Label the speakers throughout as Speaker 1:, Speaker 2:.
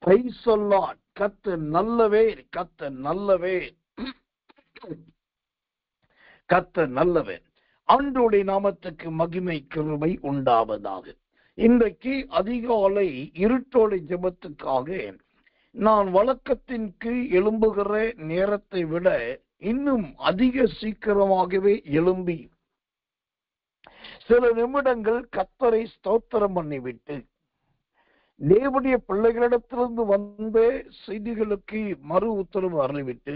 Speaker 1: Praise the Lord. கர்த்தர் நல்லவர், கர்த்தர் நல்லவர், கர்த்தர் நல்லவர். ஆண்டவருடைய நாமத்துக்கு மகிமை கிருபை உண்டாவதாக. இன்றைக்கு அதிகாலை இருட்டோட ஜெபத்துக்காக நான் வழக்கத்திற்கு எழும்புகிற நேரத்தை விட இன்னும் அதிக சீக்கிரமாகவே எழும்பி சில நிமிடங்கள் கர்த்தரை ஸ்தோத்திரம் பண்ணிவிட்டு தேவனுடைய பிள்ளைகளிடத்திலிருந்து வந்த செய்திகளுக்கு மறு உத்தரவு அருளிவிட்டு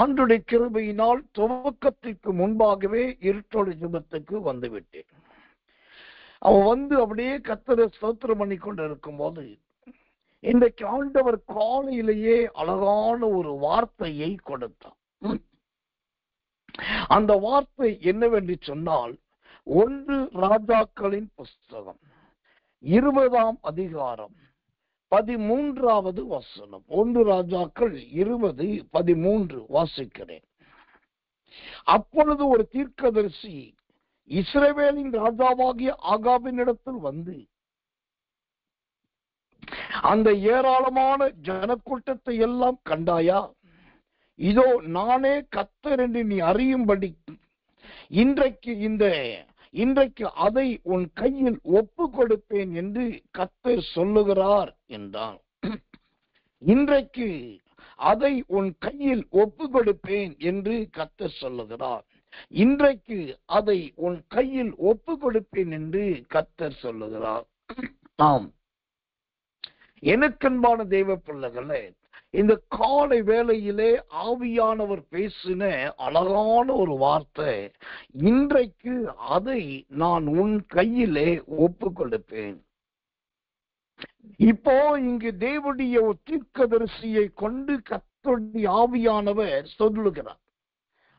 Speaker 1: ஆண்டவருடைய கிருபையினால் துவக்கத்திற்கு முன்பாகவே இருட்டோட ஜெபத்துக்கு வந்துவிட்டேன். அவன் அப்படியே கர்த்தரை ஸ்தோத்திரம் பண்ணி கொண்டு இருக்கும் போது இன்றைக்கு ஆண்டவர் காலையிலேயே அழகான ஒரு வார்த்தையை கொடுத்தார். அந்த வார்த்தை என்னவென்று சொன்னால், 1 ராஜாக்களின் புஸ்தகம் 20ஆம் அதிகாரம் 13வது வசனம். 1 ராஜாக்கள் 20:13 வாசிக்கிறேன். அப்பொழுது ஒரு தீர்க்கதரிசி இஸ்ரவேலின் ராஜாவாகிய ஆகாபினிடத்தில் வந்து, அந்த ஏராளமான ஜனக்கூட்டத்தை எல்லாம் கண்டாயா? இதோ நானே கர்த்தர் என்று நீ அறியும்படி இன்றைக்கு அதை உன் கையில் ஒப்பு கொடுப்பேன் என்று கர்த்தர் சொல்லுகிறார் என்றான். இன்றைக்கு அதை உன் கையில் ஒப்பு கொடுப்பேன் என்று கர்த்தர் சொல்லுகிறார். இன்றைக்கு அதை உன் கையில் ஒப்பு கொடுப்பேன் என்று கர்த்தர் சொல்லுகிறார். ஆம், எனக்கன்பான தேவ பிள்ளைகளே, இந்த காலை வேளையிலே ஆவியானவர் பேசின அழகான ஒரு வார்த்தை, இன்றைக்கு அதை நான் உன் கையிலே ஒப்பு கொடுப்பேன். இப்போ இங்கு தேவனுடைய தீர்க்கதரிசியை கொண்டு கர்த்தருடைய ஆவியானவர் சொல்லுகிறார்.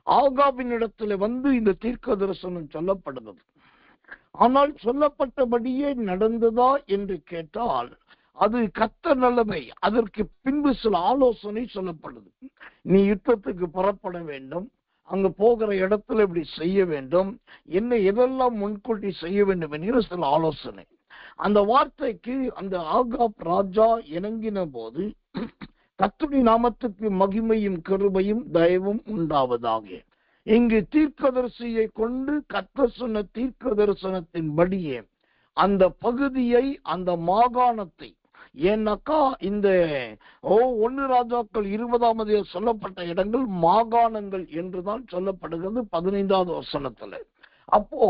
Speaker 1: ஆகாபின் இடத்துல இந்த தீர்க்க தரிசனம் சொல்லப்படுகிறது. ஆனால் சொல்லப்பட்டபடியே நடந்ததா என்று கேட்டால் அது கர்த்தர் நல்லவை. அதற்கு பின்பு சில ஆலோசனை சொல்லப்படுது. நீ யுத்தத்துக்கு புறப்பட வேண்டும், அங்க போகிற இடத்துல இப்படி செய்ய வேண்டும், எதெல்லாம் முன்கூட்டி செய்ய வேண்டும் என்கிற சில ஆலோசனை. அந்த வார்த்தைக்கு அந்த ஆகாப் ராஜா இணங்கின போது கர்த்தருடைய நாமத்துக்கு மகிமையும் கிருபையும் தயவும் உண்டாவதாக. இங்கு தீர்க்கதரிசியை கொண்டு கர்த்தர் சொன்ன தீர்க்க தரிசனத்தின்படியே அந்த பகுதியை, அந்த மாகாணத்தை, ஏன்னாக்கா இந்த 1 ராஜாக்கள் 20ஆம் அதிகாரம் சொல்லப்பட்ட இடங்கள் மாகாணங்கள் என்றுதான் சொல்லப்படுகிறது 15வது வசனத்துல. அப்போ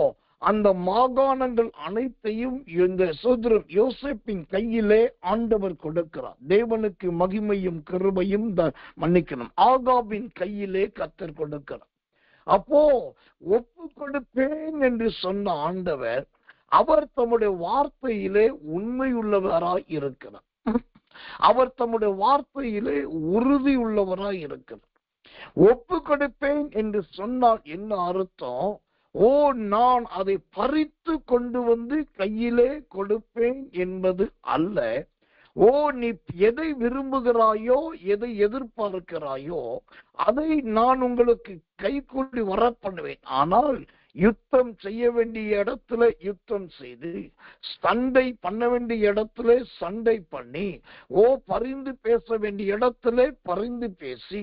Speaker 1: அந்த மாகாணங்கள் அனைத்தையும் இந்த சோதரன் யோசேப்பின் கையிலே ஆண்டவர் கொடுக்கிறார். தேவனுக்கு மகிமையும் கிருபையும் மன்னிக்கணும், ஆகாபின் கையிலே கர்த்தர் கொடுக்கிறார். அப்போ ஒப்பு கொடுப்பேன் என்று சொன்ன ஆண்டவர், அவர் தம்முடைய வார்த்தையிலே உண்மையுள்ளவராய் இருக்கிறார். அவர் தம்முடைய வார்த்தையிலே உறுதி உள்ளவராய் இருக்கிறார். ஒப்பு கொடுப்பேன் என்று சொன்னால் என்ன அர்த்தம்? நான் அதை பறித்து கொண்டு வந்து கையிலே கொடுப்பேன் என்பது அல்ல. நீ எதை விரும்புகிறாயோ, எதை எதிர்பார்க்கிறாயோ அதை நான் உங்களுக்கு கைகூடி வர பண்ணுவேன். ஆனால் யுத்தம் செய்ய வேண்டிய இடத்துல யுத்தம் செய்து, சண்டை பண்ண வேண்டிய இடத்துல சண்டை பண்ணி, பரிந்து பேச வேண்டிய இடத்துல பரிந்து பேசி,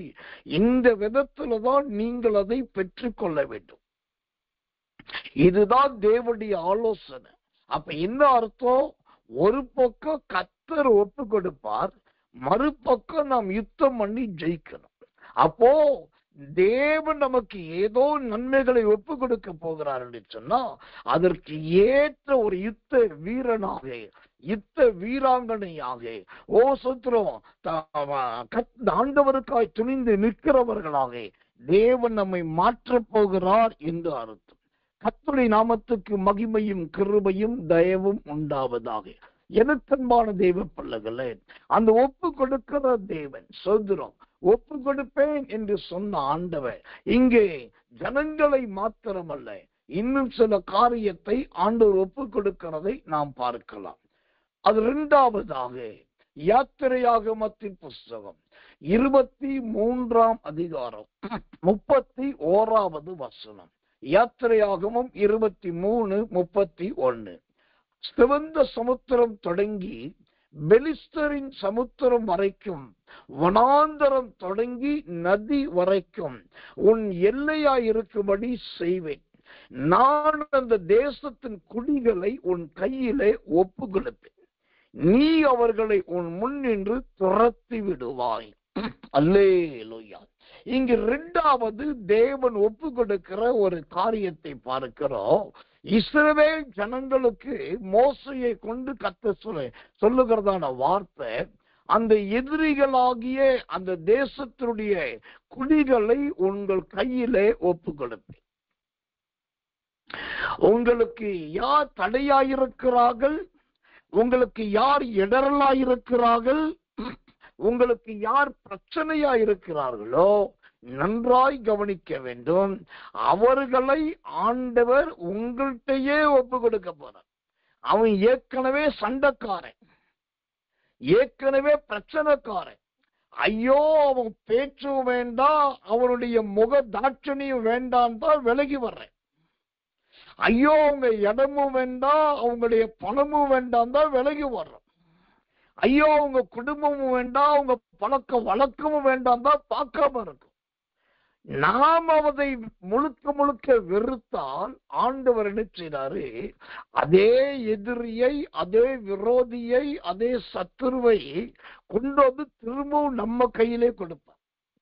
Speaker 1: இந்த விதத்துலதான் நீங்கள் அதை பெற்றுக்கொள்ள வேண்டும். இதுதான் தேவனுடைய ஆலோசனை. அப்ப என்ன அர்த்தம்? ஒரு பக்கம் கர்த்தர் ஒப்பு கொடுப்பார், மறுபக்கம் நாம் யுத்தம் பண்ணி ஜெயிக்கணும். அப்போ தேவன் நமக்கு ஏதோ நன்மைகளை ஒப்பு கொடுக்க போகிறார் என்று சொன்னா, அதற்கு ஏற்ற ஒரு யுத்த வீரனாக, யுத்த வீராங்கனையாக சுத்திரம் ஆண்டவருக்காய் துணிந்து நிற்கிறவர்களாக தேவன் நம்மை மாற்றப் போகிறார் என்று அர்த்தம். கர்த்தருடைய நாமத்துக்கு மகிமையும் கிருபையும் தயவும் உண்டாவதாக. எனக்கன்பான தேவ பிள்ளைகளே, அந்த ஒப்பு கொடுக்கிற தேவன் சோதரம் ஒப்பு கொடுப்பேன் என்று சொன்ன ஆண்டவர் இங்கே ஜனங்களை மாத்திரமல்ல, இன்னும் சில காரியத்தை ஆண்டவர் ஒப்பு கொடுக்கிறதை நாம் பார்க்கலாம். அது 2வதாக யாத்திரையாகமத்தின் புஸ்தகம் 23ஆம் அதிகாரம் 31வது வசனம். யாத்திரையாகமம் 23:31. சிவந்த சமுத்திரம் தொடங்கி பெலிஸ்தரின் சமுத்திரம் வரைக்கும், வனாந்தரம் தொடங்கி நதி வரைக்கும் உன் எல்லையாயிருக்கும்படி செய்வேன். நான் அந்த தேசத்தின் குடிகளை உன் கையிலே ஒப்பு கொடுப்பேன். நீ அவர்களை உன் முன் நின்று துரத்தி விடுவாய். அல்லேலூயா. இங்கு இரண்டாவது தேவன் ஒப்பு கொடுக்கிற ஒரு காரியத்தை பார்க்கிறோம். இஸ்ரவேல் ஜனங்களுக்கு மோசையை கொண்டு சொல்லுகிறதான வார்த்தை, அந்த எதிரிகளாகிய அந்த தேசத்தினுடைய குடிகளை உங்கள் கையிலே ஒப்பு கொடுப்பேன். உங்களுக்கு யார் தடையாயிருக்கிறார்கள், உங்களுக்கு யார் இடரலாயிருக்கிறார்கள், உங்களுக்கு யார் பிரச்சனையா இருக்கிறார்களோ நன்றாய் கவனிக்க வேண்டும். அவர்களை ஆண்டவர் உங்கள்கிட்டயே ஒப்பு கொடுக்க போறார். அவன் ஏற்கனவே சண்டைக்காரன், ஏற்கனவே பிரச்சனைக்காரன். ஐயோ, அவன் பேச்சும் வேண்டாம், அவனுடைய முக தாட்சணியும் வேண்டாம் தான் விலகி வர்றேன். ஐயோ, அவங்க இடமும் வேண்டாம், அவங்களுடைய பணமும் வேண்டாம் தான் விலகி வர்றோம். ஐயோ, அவங்க குடும்பமும் வேண்டாம், அவங்க பழக்க வழக்கமும் வேண்டாம் தான் பார்க்காம இருக்கும். நாம் அதை முழுக்க முழுக்க வெறுத்தால் ஆண்டவர் என்ன செய்றாரு, அதே எதிரியை, அதே விரோதியை, அதே சத்துருவை கொண்டு வந்து திரும்பவும் நம்ம கையிலே கொடுப்பார்.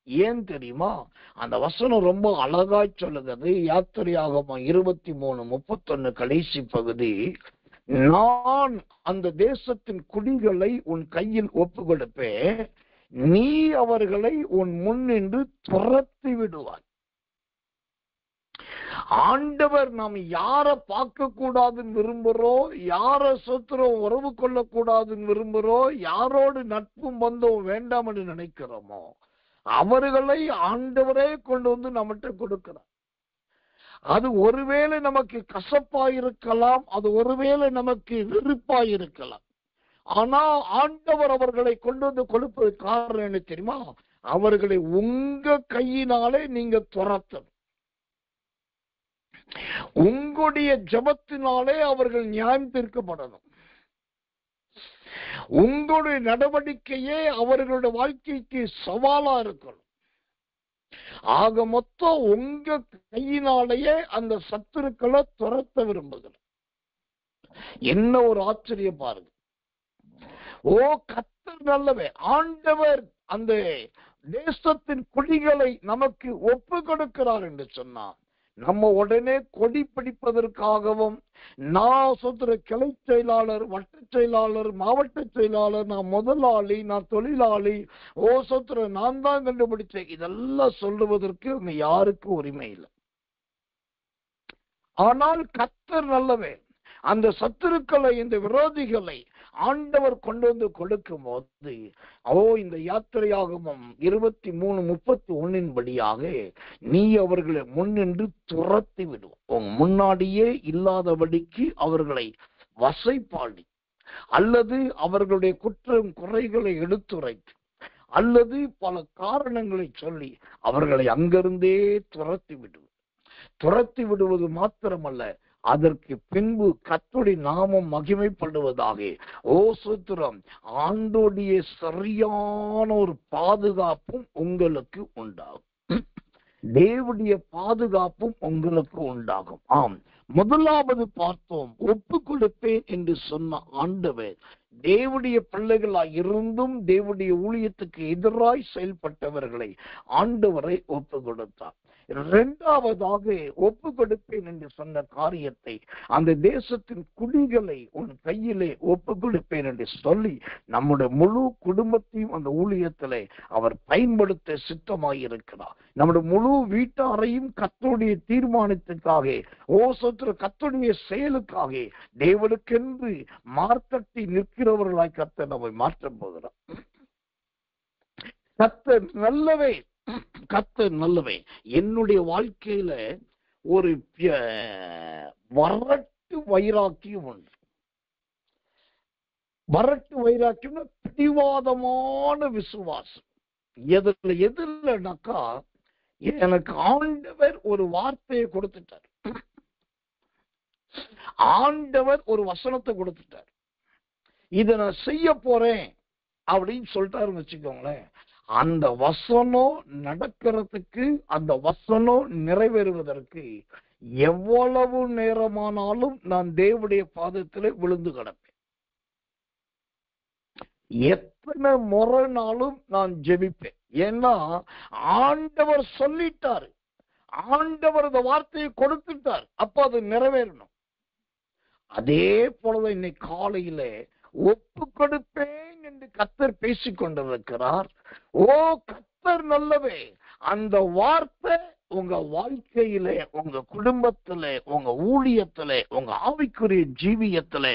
Speaker 1: ஏன் தெரியுமா? அந்த வசனம் ரொம்ப அழகாய் சொல்லுகிறது. யாத்திரையாகமம் 23:31 கடைசி பகுதி, நான் அந்த தேசத்தின் குடிகளை உன் கையில் ஒப்பு கொடுப்பேன், நீ அவர்களை உன் முன் நின்று துரத்தி விடுவாய். ஆண்டவர் நாம் யாரை பார்க்க கூடாதுன்னு விரும்புறோம், யார சொத்துறோம் உறவு கொள்ள கூடாதுன்னு விரும்புறோம், யாரோடு நட்பும் பந்தம் வேண்டாம் என்று நினைக்கிறோமோ அவர்களை ஆண்டவரே கொண்டு வந்து நம்மகிட்ட கொடுக்கிறார். அது ஒருவேளை நமக்கு கசப்பாயிருக்கலாம், அது ஒருவேளை நமக்கு வெறுப்பாயிருக்கலாம். ஆனா ஆண்டவர் அவர்களை கொண்டு வந்து கொடுப்பது காரணம் என்ன தெரியுமா? அவர்களை உங்க கையினாலே நீங்க துரத்தணும். உங்களுடைய ஜபத்தினாலே அவர்கள் நியாயம் தீர்க்கப்படணும். உங்களுடைய நடவடிக்கையே அவர்களுடைய வாழ்க்கைக்கு சவாலா இருக்கணும். ஆக மொத்தம் உங்க கையினாலேயே அந்த சத்துருக்களை துரத்த விரும்புகிறோம். என்ன ஒரு ஆச்சரியம் பாருங்க. ஓ, கர்த்தர் நல்லவர். ஆண்டவர் அந்த தேசத்தின் குடிகளை நமக்கு ஒப்பு கொடுக்கிறார் என்று சொன்னார். நம்ம உடனே கொடி பிடிப்பதற்காகவும், நான் சொல்ற கிளை செயலாளர், வட்ட செயலாளர், மாவட்ட செயலாளர், நான் முதலாளி, நான் தொழிலாளி, சொல்ற நான் தான் கண்டுபிடிச்சேன், இதெல்லாம் சொல்லுவதற்கு உங்க யாருக்கும் உரிமை இல்லை. ஆனால் கர்த்தர் நல்லவே. அந்த சத்துருக்களை, இந்த விரோதிகளை ஆண்டவர் கொண்டு வந்து கொடுக்கும் போது, இந்த யாத்திரையாகமம் 23:31 படியாக நீ அவர்களை முன்னின்று துரத்தி விடுவோம். உங்க முன்னாடியே இல்லாதபடிக்கு அவர்களை வசைப்பாடி, அல்லது அவர்களுடைய குற்றம் குறைகளை எடுத்துரைத்து, அல்லது பல காரணங்களை சொல்லி அவர்களை அங்கிருந்தே துரத்தி விடுவது மாத்திரமல்ல, அதற்கு பின்பு கர்த்தருடைய நாமம் மகிமைப்படுவதாக. சூத்திரம். ஆண்டோடைய சரியான ஒரு பாதுகாப்பும் உங்களுக்கு உண்டாகும். தேவனுடைய பாதுகாப்பும் உங்களுக்கு உண்டாகும். ஆம், முதலாவது பார்த்தோம், ஒப்பு கொடுப்பேன் என்று சொன்ன ஆண்டவர் தேவனுடைய பிள்ளைகளாய் இருந்தும் தேவனுடைய ஊழியத்துக்கு எதிராய் செயல்பட்டவர்களை ஆண்டவரை ஒப்பு கொடுத்தார். இரண்டாவதாக ஒப்பு கொடுப்பேன் என்று சொன்ன காரியத்தை, அந்த தேசத்தின் குடிகளை உன் கையிலே ஒப்பு கொடுப்பேன் என்று சொல்லி நம்முடைய முழு குடும்பத்தையும் அந்த ஊழியத்திலே அவர் பயன்படுத்த சித்தமாயிருக்கிறார். நம்முடைய முழு வீட்டாரையும் கர்த்தருடைய தீர்மானத்துக்காக, கர்த்தருடைய செயலுக்காக, தேவனுக்கென்று மார்த்தட்டி நிற்கிறவர்களாய் கர்த்தர் நம்மை மாற்றப் போகிறார். கர்த்தர் நல்லவே, கர்த்தர் நல்லவே. என்னுடைய வாழ்க்கையில ஒரு வரட்டு வைராக்கியம் உண்டு. வரட்டு வைராக்கியம்னா பிடிவாதமான விசுவாசம். எதுலனாக்கா, எனக்கு ஆண்டவர் ஒரு வார்த்தையை கொடுத்துட்டார், ஆண்டவர் ஒரு வசனத்தை கொடுத்துட்டார். இதை நான் செய்ய போறேன் அப்படின்னு சொல்லிட்டாருன்னு வச்சுக்கோங்களேன், அந்த வசனம் நடக்கிறதுக்கு, அந்த வசனம் நிறைவேறுவதற்கு எவ்வளவு நேரமானாலும் நான் தேவனுடைய பாதத்திலே விழுந்து கிடப்பேன். எத்தனை முறைனாலும் நான் ஜெபிப்பேன். ஏன்னா ஆண்டவர் சொல்லிட்டாரு, ஆண்டவர் அந்த வார்த்தையை கொடுத்துட்டார், அப்ப அது நிறைவேறணும். அதே போலதான் இன்னைக்கு காலையில ஒப்பு கொடுப்பேன் என்று கர்த்தர் பேசிக் கொண்டிருக்கிறார். ஓ கர்த்தர் நல்லவே, அந்த வார்த்தை உங்க வாழ்க்கையில, உங்க குடும்பத்துல, உங்க ஊழியத்துல, உங்க ஆவிக்குரிய ஜீவியத்துல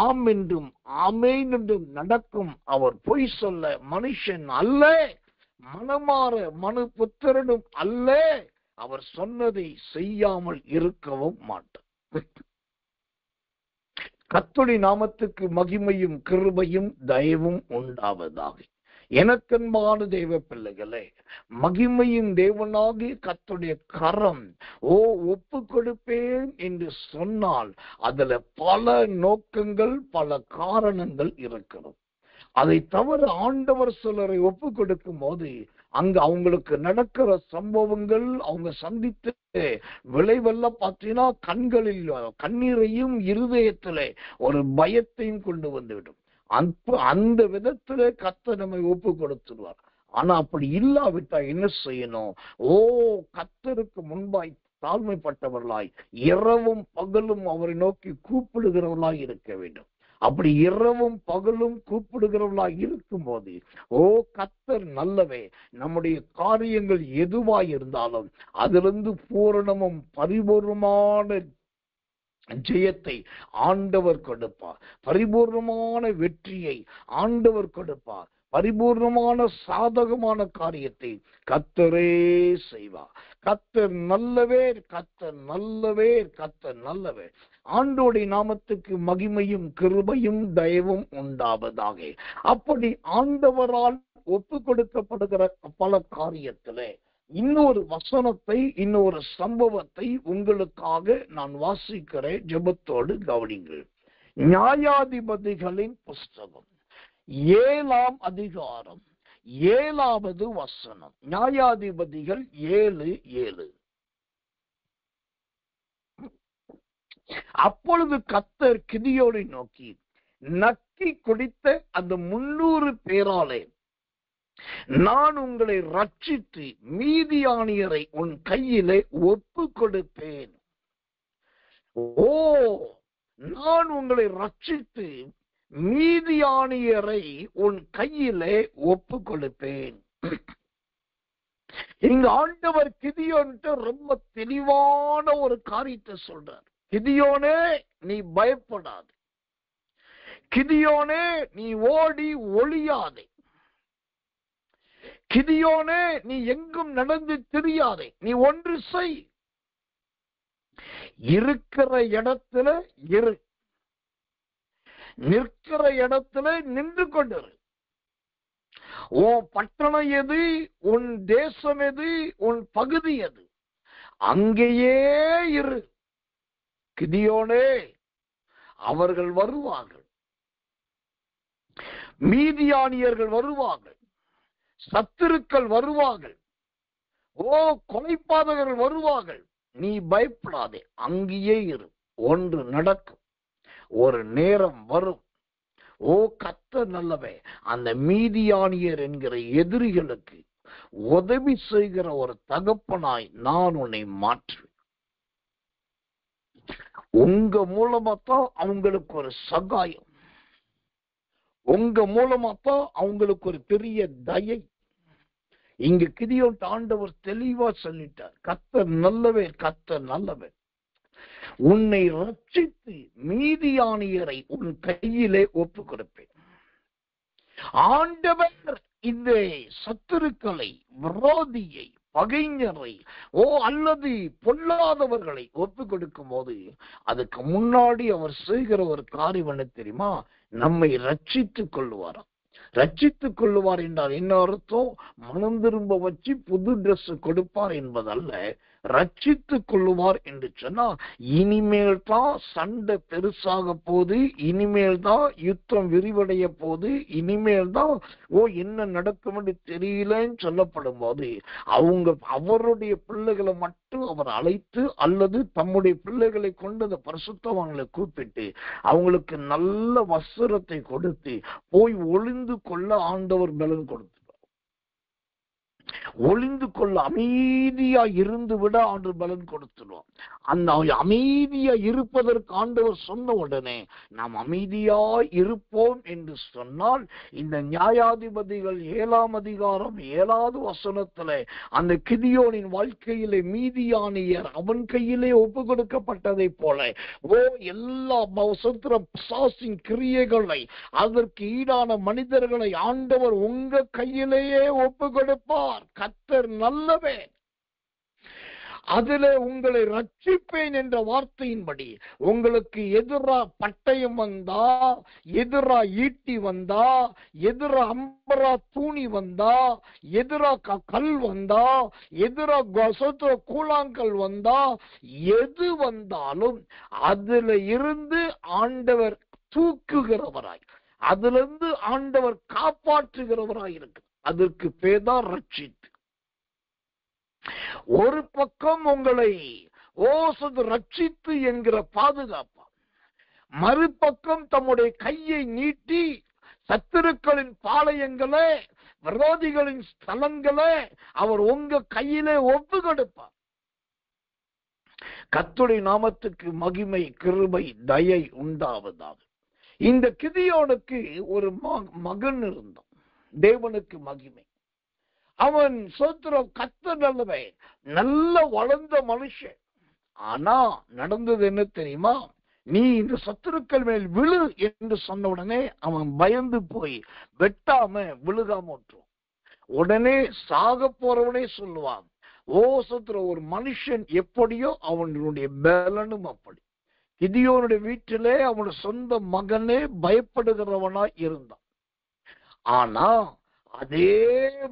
Speaker 1: ஆம் என்றும் ஆமேன் என்றும் நடக்கும். அவர் பொய் சொல்ல மனுஷன் அல்ல, மனமாற மனு புத்திரனும் அல்ல, அவர் சொன்னதை செய்யாமல் இருக்கவும் மாட்டார். கர்த்தருடைய நாமத்துக்கு மகிமையும் கிருபையும் தயவும் உண்டாவதாக. எனக்கன்பான தேவ பிள்ளைகளே, மகிமையின் தேவனாகிய கர்த்தருடைய கரம் ஒப்பு கொடுப்பேன் என்று சொன்னால் அதுல பல நோக்கங்கள், பல காரணங்கள் இருக்கிறது. அதை தவிர ஆண்டவர் சிலரை ஒப்பு கொடுக்கும் போது அங்க அவங்களுக்கு நடக்கிற சம்பவங்கள், அவங்க சந்தித்து விளைவெல்லாம் பார்த்தீங்கன்னா கண்களில் கண்ணீரையும் இருதயத்துல ஒரு பயத்தையும் கொண்டு வந்துவிடும். அந்த விதத்துல கர்த்தர் நம்மை ஒப்பு கொடுத்துருவார். ஆனா அப்படி இல்லாவிட்டா என்ன செய்யணும்? கர்த்தருக்கு முன்பாய் தாழ்மைப்பட்டவர்களாய் இரவும் பகலும் அவரை நோக்கி கூப்பிடுகிறவர்களாய் இருக்க வேண்டும். அப்படி இரவும் பகலும் கூப்பிடுகிறவர்களாய் இருக்கும் போது கர்த்தர் நல்லவே, நம்முடைய காரியங்கள் எதுவாய் இருந்தாலும் அதிலிருந்து பூரணமும் பரிபூர்ணமான ஜெயத்தை ஆண்டவர் கொடுப்பார், பரிபூர்ணமான வெற்றியை ஆண்டவர் கொடுப்பார், பரிபூர்ணமான சாதகமான காரியத்தை கர்த்தரே செய்வார். கர்த்தர் நல்லவே, கர்த்தர் நல்லவே, கர்த்தர் நல்லவே. ஆண்டவருடைய நாமத்துக்கு மகிமையும் கிருபையும் தயவும் உண்டாவதாக. அப்படி ஆண்டவரால் ஒப்பு கொடுக்கப்படுகிற பல காரியத்திலே இன்னொரு வசனத்தை, இன்னொரு சம்பவத்தை உங்களுக்காக நான் வாசிக்கிறேன். ஜெபத்தோடு கவனிங்கள். நியாயாதிபதிகளின் புஸ்தகம் 7ஆம் அதிகாரம் 7வது வசனம். நியாயாதிபதிகள் 7:7. அப்பொழுது கர்த்தர் கிதியோனை நோக்கி, நக்கி குடித்த அந்த 300 பேராலே நான் உங்களை ரட்சித்து மீதியானியரை உன் கையிலே ஒப்பு கொடுப்பேன். நான் உங்களை ரட்சித்து மீதியானியரை உன் கையிலே ஒப்பு கொடுப்பேன். இங்க ஆண்டவர் கிதியோன்ட்டு ரொம்ப தெளிவான ஒரு காரியத்தை சொல்றார். கிதியோனே நீ பயப்படாதே, கிதியோனே நீ ஓடி ஒளியாதே, கிதியோனே நீ எங்கும் நடந்து திரியாதே, நீ ஒன்று செய், இருக்கிற இடத்துல இரு, நிற்கிற இடத்துல நின்று கொண்டிரு. உன் பட்டணம் எது, உன் தேசம் எது, உன் பகுதி எது, அங்கேயே இரு. கிதியோனே அவர்கள் வருவார்கள், மீதியானியர்கள் வருவார்கள், சத்துருக்கள் வருவார்கள், கொலைபாதகர்கள் வருவார்கள். நீ பயப்படாதே, அங்கேயே இரு. ஒன்று நடக்கும், ஒரு நேரம் வரும். கர்த்தர் நல்லவே, அந்த மீதியானியர் என்கிற எதிரிகளுக்கு உதவி செய்கிற ஒரு தகப்பனாய் நான் உன்னை மாற்றுவேன். உங்க மூலமாத்தான் அவங்களுக்கு ஒரு சகாயம், உங்க மூலமாத்தான் அவங்களுக்கு ஒரு பெரிய தயை. இங்க கிதியோன் ஆண்டவர் தெளிவா சொல்லிட்டார், கர்த்தர் நல்லவே, கர்த்தர் நல்லவே, உன்னை ரட்சித்து மீதியானியரை உன் கையிலே ஒப்பு கொடுப்பேன். ஆண்டவர் இந்த சத்துருக்களை, விரோதியை, பகைஞரை அல்லது பொல்லாதவர்களை ஒப்பு கொடுக்கும் போது அதுக்கு முன்னாடி அவர் செய்கிற ஒரு காரியம் என்ன தெரியுமா? நம்மை ரட்சித்துக் கொள்ளுவாராம். ரட்சித்துக் கொள்ளுவார் என்றால் என்ன அர்த்தம்? மனம் திரும்ப வச்சு புது டிரெஸ் கொடுப்பார் என்பதல்ல. ரட்சித்துக் கொள்ளுவார் என்று சொன்னா, இனிமேல் தான் சண்டை பெருசாக போது, இனிமேல் தான் யுத்தம் விரிவடைய போது, இனிமேல் தான் என்ன நடக்கும் என்று தெரியலன்னு சொல்லப்படும் போது அவருடைய பிள்ளைகளை மட்டும் அவர் அழைத்து அல்லது தம்முடைய பிள்ளைகளை கொண்டு அந்த பரிசுத்தவான்களை கூப்பிட்டு அவங்களுக்கு நல்ல வஸ்திரத்தை கொடுத்து போய் ஒளிந்து கொள்ள ஆண்டவர் பலன் கொடுத்து, ஒளிந்து கொள்ள அமைதியா இருந்து விட ஆண்டவர் பலன் கொடுத்துருவோம். அந்த அமைதியா இருப்பதற்கு ஆண்டவர் சொன்ன உடனே நாம் அமைதியா இருப்போம் என்று சொன்னால், இந்த நியாயாதிபதிகள் 7ஆம் அதிகாரம் 7வது வசனத்துல அந்த கிதியோனின் வாழ்க்கையிலே மீதியானியர் அவன் கையிலே ஒப்பு கொடுக்கப்பட்டதை போல எல்லா பிசாசின் கிரியைகளை அதற்கு ஈடான மனிதர்களை ஆண்டவர் உங்க கையிலேயே ஒப்பு கொடுப்பார். கர்த்தர் நல்லவர், அதிலே உங்களை ரட்சிப்பேன் என்ற வார்த்தையின்படி உங்களுக்கு எதிரா பட்டயம் வந்தா, எதிரா ஈட்டி வந்தா, எதிரா அம்பரா தூணி வந்தா, எதிரா கல் வந்தா, எதிரா கூழாங்கல் வந்தா, எது வந்தாலும் அதுல இருந்து ஆண்டவர் தூக்குகிறவராய், அதுல இருந்து ஆண்டவர் காப்பாற்றுகிறவராய் இருக்கு. அதற்கு பேர்தான் ரட்சித்து. ஒரு பக்கம் உங்களை ரட்சித்து என்கிற பாதுகாப்பா, மறுபக்கம் தம்முடைய கையை நீட்டி சத்துருக்களின் பாளையங்களே, விரோதிகளின் ஸ்தலங்களே அவர் உங்க கையிலே ஒப்பு கொடுப்பார். கர்த்தருடைய நாமத்துக்கு மகிமை, கிருபை, தயை உண்டாவதாக. இந்த கிதியோனுக்கு ஒரு மகன் இருந்தான். தேவனுக்கு மகிமை. அவன் சோத்திரம், கர்த்தர் நல்லவன், நல்ல வளர்ந்த மனுஷன். ஆனா நடந்தது என்ன தெரியுமா? நீ இந்த சத்துருக்கள் மேல் விழு என்று சொன்ன உடனே அவன் பயந்து போய் வெட்டாம விழுகாம விட்டுருவான். உடனே சாக போறவனே சொல்லுவான், சத்துரு ஒரு மனுஷன் எப்படியோ அவனுடைய பலனும் அப்படி. கிதியோனுடைய வீட்டிலே அவனுடைய சொந்த மகனே பயப்படுகிறவனாய் இருந்தான். ஆனா அதே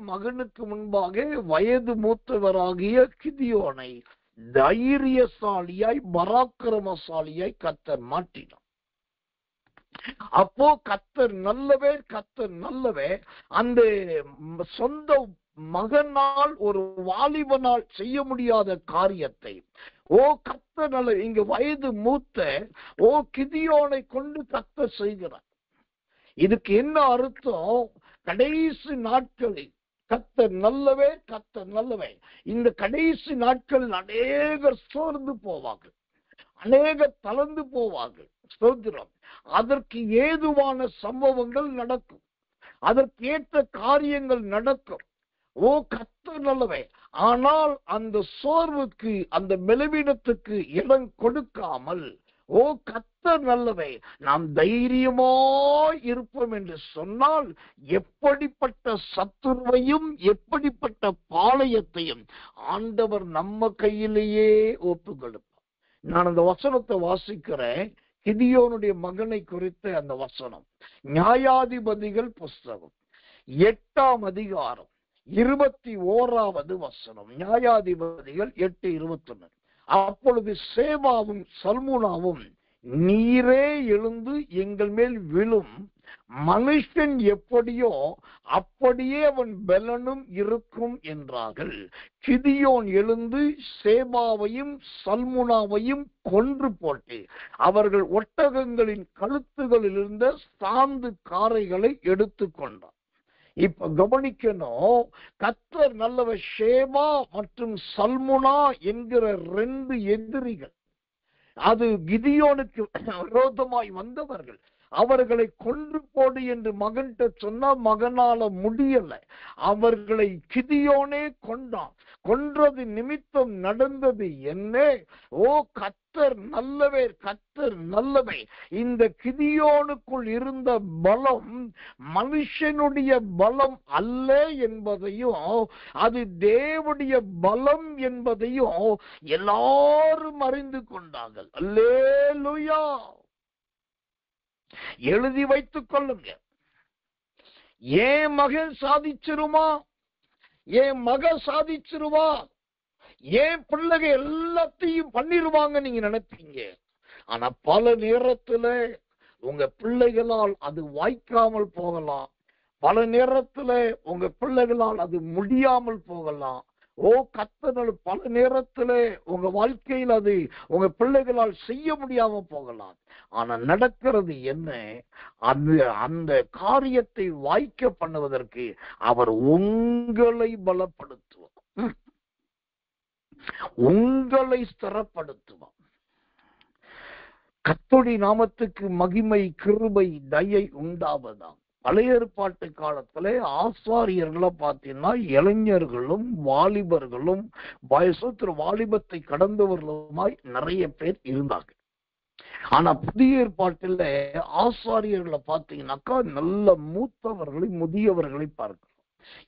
Speaker 1: மகனுக்கு முன்பாக வயது மூத்தவராகிய கிதியோனை தைரியசாலியாய், பராக்கிரமசாலியாய் கர்த்தர் மாற்றினார். அப்போ கர்த்தர் நல்லவே, கர்த்தர் நல்லவே. அந்த சொந்த மகனால், ஒரு வாலிபனால் செய்ய முடியாத காரியத்தை கர்த்தர் நல்ல, இங்க வயது மூத்த கிதியோனை கொண்டு கர்த்தர் செய்கிறார். இதுக்கு என்ன அர்த்தம்? கடைசி நாட்களில் கர்த்தர் நல்லவே, கர்த்தர் நல்லவே. இந்த கடைசி நாட்களில் அநேகர் சோர்ந்து போவார்கள், அநேகர் தளர்ந்து போவார்கள். ஸ்தோத்திரம். அதற்கு ஏதுவான சம்பவங்கள் நடக்கும், அதற்கு ஏற்ற காரியங்கள் நடக்கும். கர்த்தர் நல்லவே. ஆனால் அந்த சோர்வுக்கு, அந்த பலவீனத்துக்கு இடம் கொடுக்காமல் கர்த்தர் நல்லவே, நாம் தைரியமாய் இருப்போம் என்று சொன்னால், எப்படிப்பட்ட சத்துருவையும் எப்படிப்பட்ட பாளையத்தையும் ஆண்டவர் நம்ம கையிலேயே ஒப்பு கொடுப்பார். நான் அந்த வசனத்தை வாசிக்கிறேன். கிதியோனுடைய மகனை குறித்த அந்த வசனம், நியாயாதிபதிகள் புஸ்தகம் 8ஆம் அதிகாரம் 21வது வசனம். நியாயாதிபதிகள் 8:21. அப்பொழுது சேபாவும் சல்முனாவும், நீரே எழுந்து எங்கள் மேல் விழும், மனுஷன் எப்படியோ அப்படியே அவன் பலனும் இருக்கும் என்றார்கள். கிதியோன் எழுந்து சேபாவையும் சல்முனாவையும் கொன்று போட்டு அவர்கள் ஒட்டகங்களின் கழுத்துகளில் இருந்த சாந்து காரைகளை எடுத்து கொண்டார். இப்ப கவனிக்கணும், கர்த்தர் நல்லவர். சேபா மற்றும் சல்முனா என்கிற 2 எதிரிகள், அது கிதியோனுக்கு விரோதமாய் வந்தவர்கள். அவர்களை கொன்று போடு என்று மகன்கிட்ட சொன்னா மகனால முடியல. அவர்களை கிதியோனே கொண்டான். கொன்றது நிமித்தம் நடந்தது என்ன? கர்த்தர் நல்லவே, கர்த்தர் நல்லவே. இந்த கிதியோனுக்குள் இருந்த பலம் மனுஷனுடைய பலம் அல்ல என்பதையும், அது தேவனுடைய பலம் என்பதையும் எல்லாரும் அறிந்து கொண்டார்கள். அல்லேலூயா. எழுதி வைத்துக் கொள்ளுங்க. என் மகன் சாதிச்சிருமா, என் மக சாதிச்சிருவா, ஏன் பிள்ளைகள் எல்லாத்தையும் பண்ணிருவாங்க நீங்க நினைப்பீங்க. ஆனா பல நேரத்துல உங்க பிள்ளைகளால் அது வாய்க்காமல் போகலாம். பல நேரத்துல உங்க பிள்ளைகளால் அது முடியாமல் போகலாம். கர்த்தர் பல நேரத்துல உங்க வாழ்க்கையில் அது உங்க பிள்ளைகளால் செய்ய முடியாம போகலாம். ஆனா நடக்கிறது என்ன? அந்த காரியத்தை வாய்க்க பண்ணுவதற்கு அவர் உங்களை பலப்படுத்துவார், உங்களை ஸ்திரப்படுத்துவார். கர்த்தருடைய நாமத்துக்கு மகிமை, கிருபை, தயை உண்டாவதாம். பழைய ஏற்பாட்டு காலத்துல ஆசாரியர்களை பார்த்தீங்கன்னா இளைஞர்களும் வாலிபர்களும் வாலிபத்தை கடந்தவர்களுமாய் நிறைய பேர் இருந்தாங்க. ஆனா புதிய ஏற்பாட்டில் ஆசாரியர்களை பார்த்தீங்கன்னாக்கா நல்ல மூத்தவர்களை, முதியவர்களை பார்க்கிறோம்.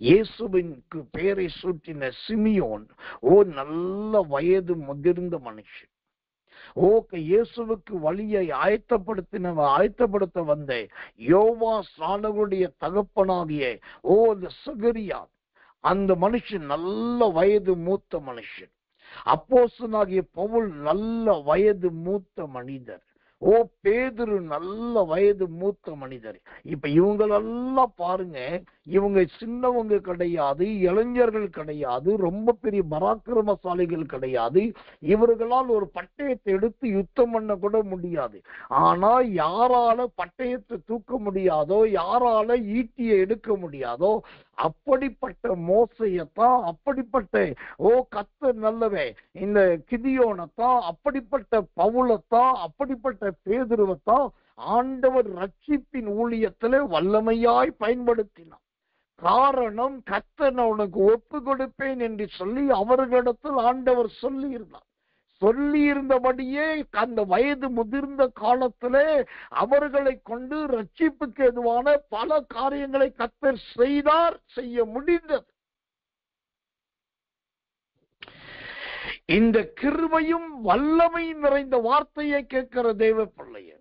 Speaker 1: இயேசுவிற்கு பெயரை சூட்டின சிமியோன் நல்ல வயது முதிர்ந்த மனுஷன். இயேசுவுக்கு வழியை ஆயத்தப்படுத்த வந்த யோவா ஸ்நானகருடைய தகப்பனாகிய அந்த சகரியா, அந்த மனுஷன் நல்ல வயது மூத்த மனுஷன். அப்போஸ்தலனாகிய பவுல் நல்ல வயது மூத்த மனிதர். பேதுரு நல்ல வயது மூத்த மனிதர். இப்ப இவங்களெல்லாம் பாருங்க, இவங்க சின்னவங்க கிடையாது, இளைஞர்கள் கிடையாது, ரொம்ப பெரிய பராக்கிரமசாலிகள் கிடையாது. இவர்களால் ஒரு பட்டயத்தை எடுத்து யுத்தம் பண்ண கூட முடியாது. ஆனா யாரால பட்டயத்தை தூக்க முடியாதோ, யாரால ஈட்டியை எடுக்க முடியாதோ அப்படிப்பட்ட மோசையத்தான், அப்படிப்பட்ட கர்த்தர் நல்லவே இந்த கிதியோனத்தான், அப்படிப்பட்ட பவுலத்தான், அப்படிப்பட்ட பேதுருவத்தான் ஆண்டவர் ரட்சிப்பின் ஊழியத்திலே வல்லமையாய் பயன்படுத்தினார். காரணம், கர்த்தர் உனக்கு ஒப்பு கொடுப்பேன் என்று சொல்லி அவர்களிடத்தில் ஆண்டவர் சொல்லி இருந்தார். சொல்லி இருந்தபடியே அந்த வயது முதிர்ந்த காலத்திலே அவர்களை கொண்டு ரட்சிப்புக்கு எதுவான பல காரியங்களை கர்த்தர் செய்ய முடிந்தது. இந்த கிருபையும் வல்லமையும் நிறைந்த வார்த்தையை கேட்கிற தேவ பிள்ளையே,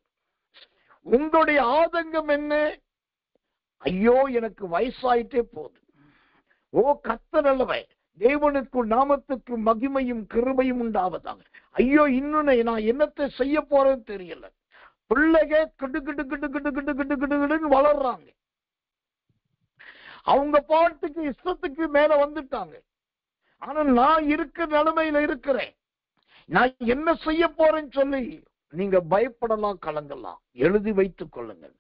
Speaker 1: உங்களுடைய ஆதங்கம் என்ன? ஐயோ எனக்கு வயசாயிட்டே போகுது. கர்த்தர் அல்லவே, தேவனுக்கு நாமத்துக்கு மகிமையும் கிருபையும் உண்டாவதாக. ஐயோ இன்னும் நான் என்னத்தை செய்ய போறேன்னு தெரியல. பிள்ளைக கிடு கிடு கிடு கிடு கிடு கிடு கிடுன்னு வளர்றாங்க. அவங்க பாட்டுக்கு இஷ்டத்துக்கு மேல வந்துட்டாங்க. ஆனா நான் இருக்கிற நிலைமையில இருக்கிறேன், நான் என்ன செய்ய போறேன்னு சொல்லி நீங்க பயப்படலாம், கலங்கலாம். எழுதி வைத்துக் கொள்ளுங்கள்.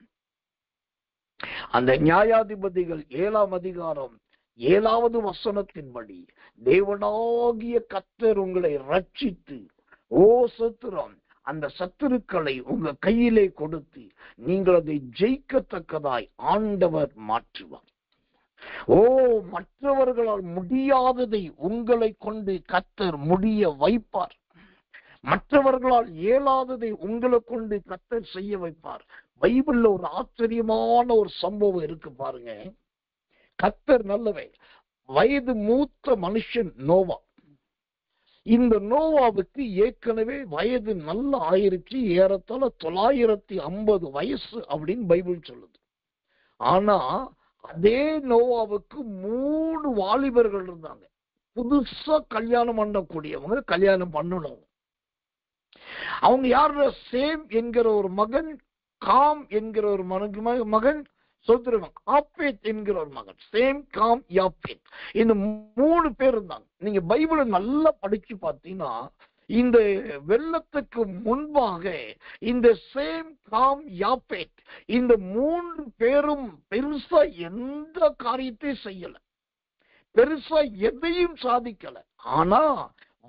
Speaker 1: அந்த நியாயாதிபதிகள் 7ஆம் அதிகாரம் 7வது வசனத்தின்படி தேவனாகிய கர்த்தர் உங்களை ரட்சித்து சத்துரம் அந்த சத்துருக்களை உங்க கையிலே கொடுத்து நீங்கள் அதை ஜெயிக்கத்தக்கதாய் ஆண்டவர் மாற்றுவார். மற்றவர்களால் முடியாததை உங்களை கொண்டு கர்த்தர் முடிய வைப்பார். மற்றவர்களால் இயலாததை உங்களை கொண்டு கர்த்தர் செய்ய வைப்பார். பைபிள்ல ஒரு ஆச்சரியமான ஒரு சம்பவம் இருக்கு பாருங்க. கர்த்தர் நல்லவே, வயது மூத்த மனுஷன் நோவா. இந்த நோவாவுக்கு ஏற்கனவே வயது நல்ல ஆயிருச்சு, ஏறத்தாழ 950 வயசு அப்படின்னு பைபிள் சொல்லுது. ஆனா அதே நோவாவுக்கு 3 வாலிபர்கள் இருந்தாங்க. புதுசா கல்யாணம் பண்ணக்கூடியவங்க, கல்யாணம் பண்ணணும். அவங்க யாரு? சேம் என்கிற ஒரு மகன், காம் என்கிற ஒரு மகன், சொல்லிருவாங்க ஆப்பேத் என்கிற ஒரு மகன். சேம், காம், யாப்பேத், இந்த 3 பேர் இருந்தாங்க. நீங்க பைபிளை நல்லா படிச்சு பார்த்தீங்கன்னா, இந்த வெள்ளத்துக்கு முன்பாக இந்த சேம், காம், யாப்பேத் இந்த 3 பேரும் பெருசா எந்த காரியத்தையும் செய்யல, பெருசா எதையும் சாதிக்கல. ஆனா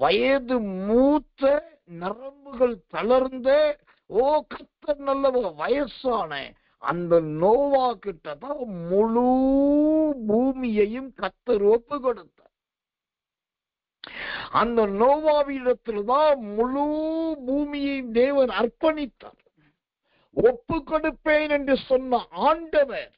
Speaker 1: வயது மூத்த, நரம்புகள் தளர்ந்த, கர்த்தர் நல்ல வயசான அந்த நோவா கிட்டதான் முழு பூமியையும் கர்த்தர் ஒப்பு கொடுத்தார். அந்த நோவாவிடத்தில்தான் முழு பூமியையும் தேவன் அர்ப்பணித்தார். ஒப்பு கொடுப்பேன் என்று சொன்ன ஆண்டவர்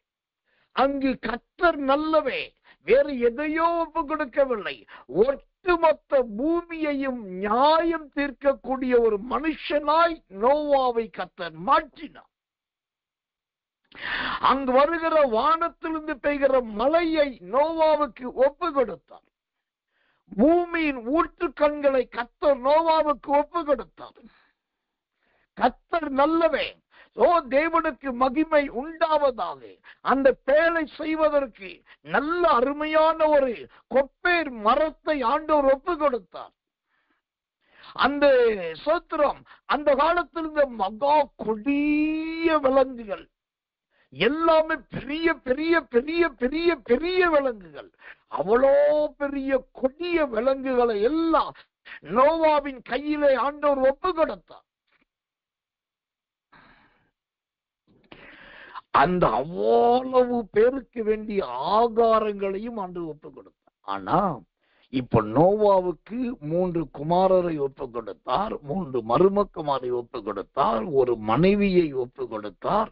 Speaker 1: அங்கு கர்த்தர் நல்லவே வேறு எதையோ ஒப்பு கொடுக்கவில்லை, ஒட்டுமொத்த பூமியையும் நியாயம் தீர்க்கக்கூடிய ஒரு மனுஷனாய் நோவாவை கர்த்தர் மாற்றினார். அங்கு வருகிற வானத்திலிருந்து பெய்கிற மழையை நோவாவுக்கு ஒப்பு கொடுத்தார். பூமியின் ஊற்றுக்கண்களை கர்த்தர் நோவாவுக்கு ஒப்பு கொடுத்தார். கர்த்தர் நல்லவே. தேவனுக்கு மகிமை உண்டாவதாக. அந்த பேழை செய்வதற்கு நல்ல அருமையான ஒரு கொப்பேர் மரத்தை ஆண்டவர் ஒப்பு கொடுத்தார். அந்த சோத்திரம் அந்த காலத்தில் இருந்த மகா கொடிய விலங்குகள் எல்லாமே பெரிய பெரிய பெரிய பெரிய பெரிய விலங்குகள், அவ்வளோ பெரிய கொடிய விலங்குகளை எல்லாம் நோவாவின் கையிலே ஆண்டவர் ஒப்பு கொடுத்தார். அந்த அவ்வளவு பேருக்கு வேண்டிய ஆகாரங்களையும் ஆண்டவர் ஒப்பு கொடுத்தார். ஆனா இப்ப நோவாவுக்கு 3 குமாரரை ஒப்பு கொடுத்தார், 3 மருமக்குமாரை ஒப்பு கொடுத்தார், ஒரு மனைவியை ஒப்பு கொடுத்தார்.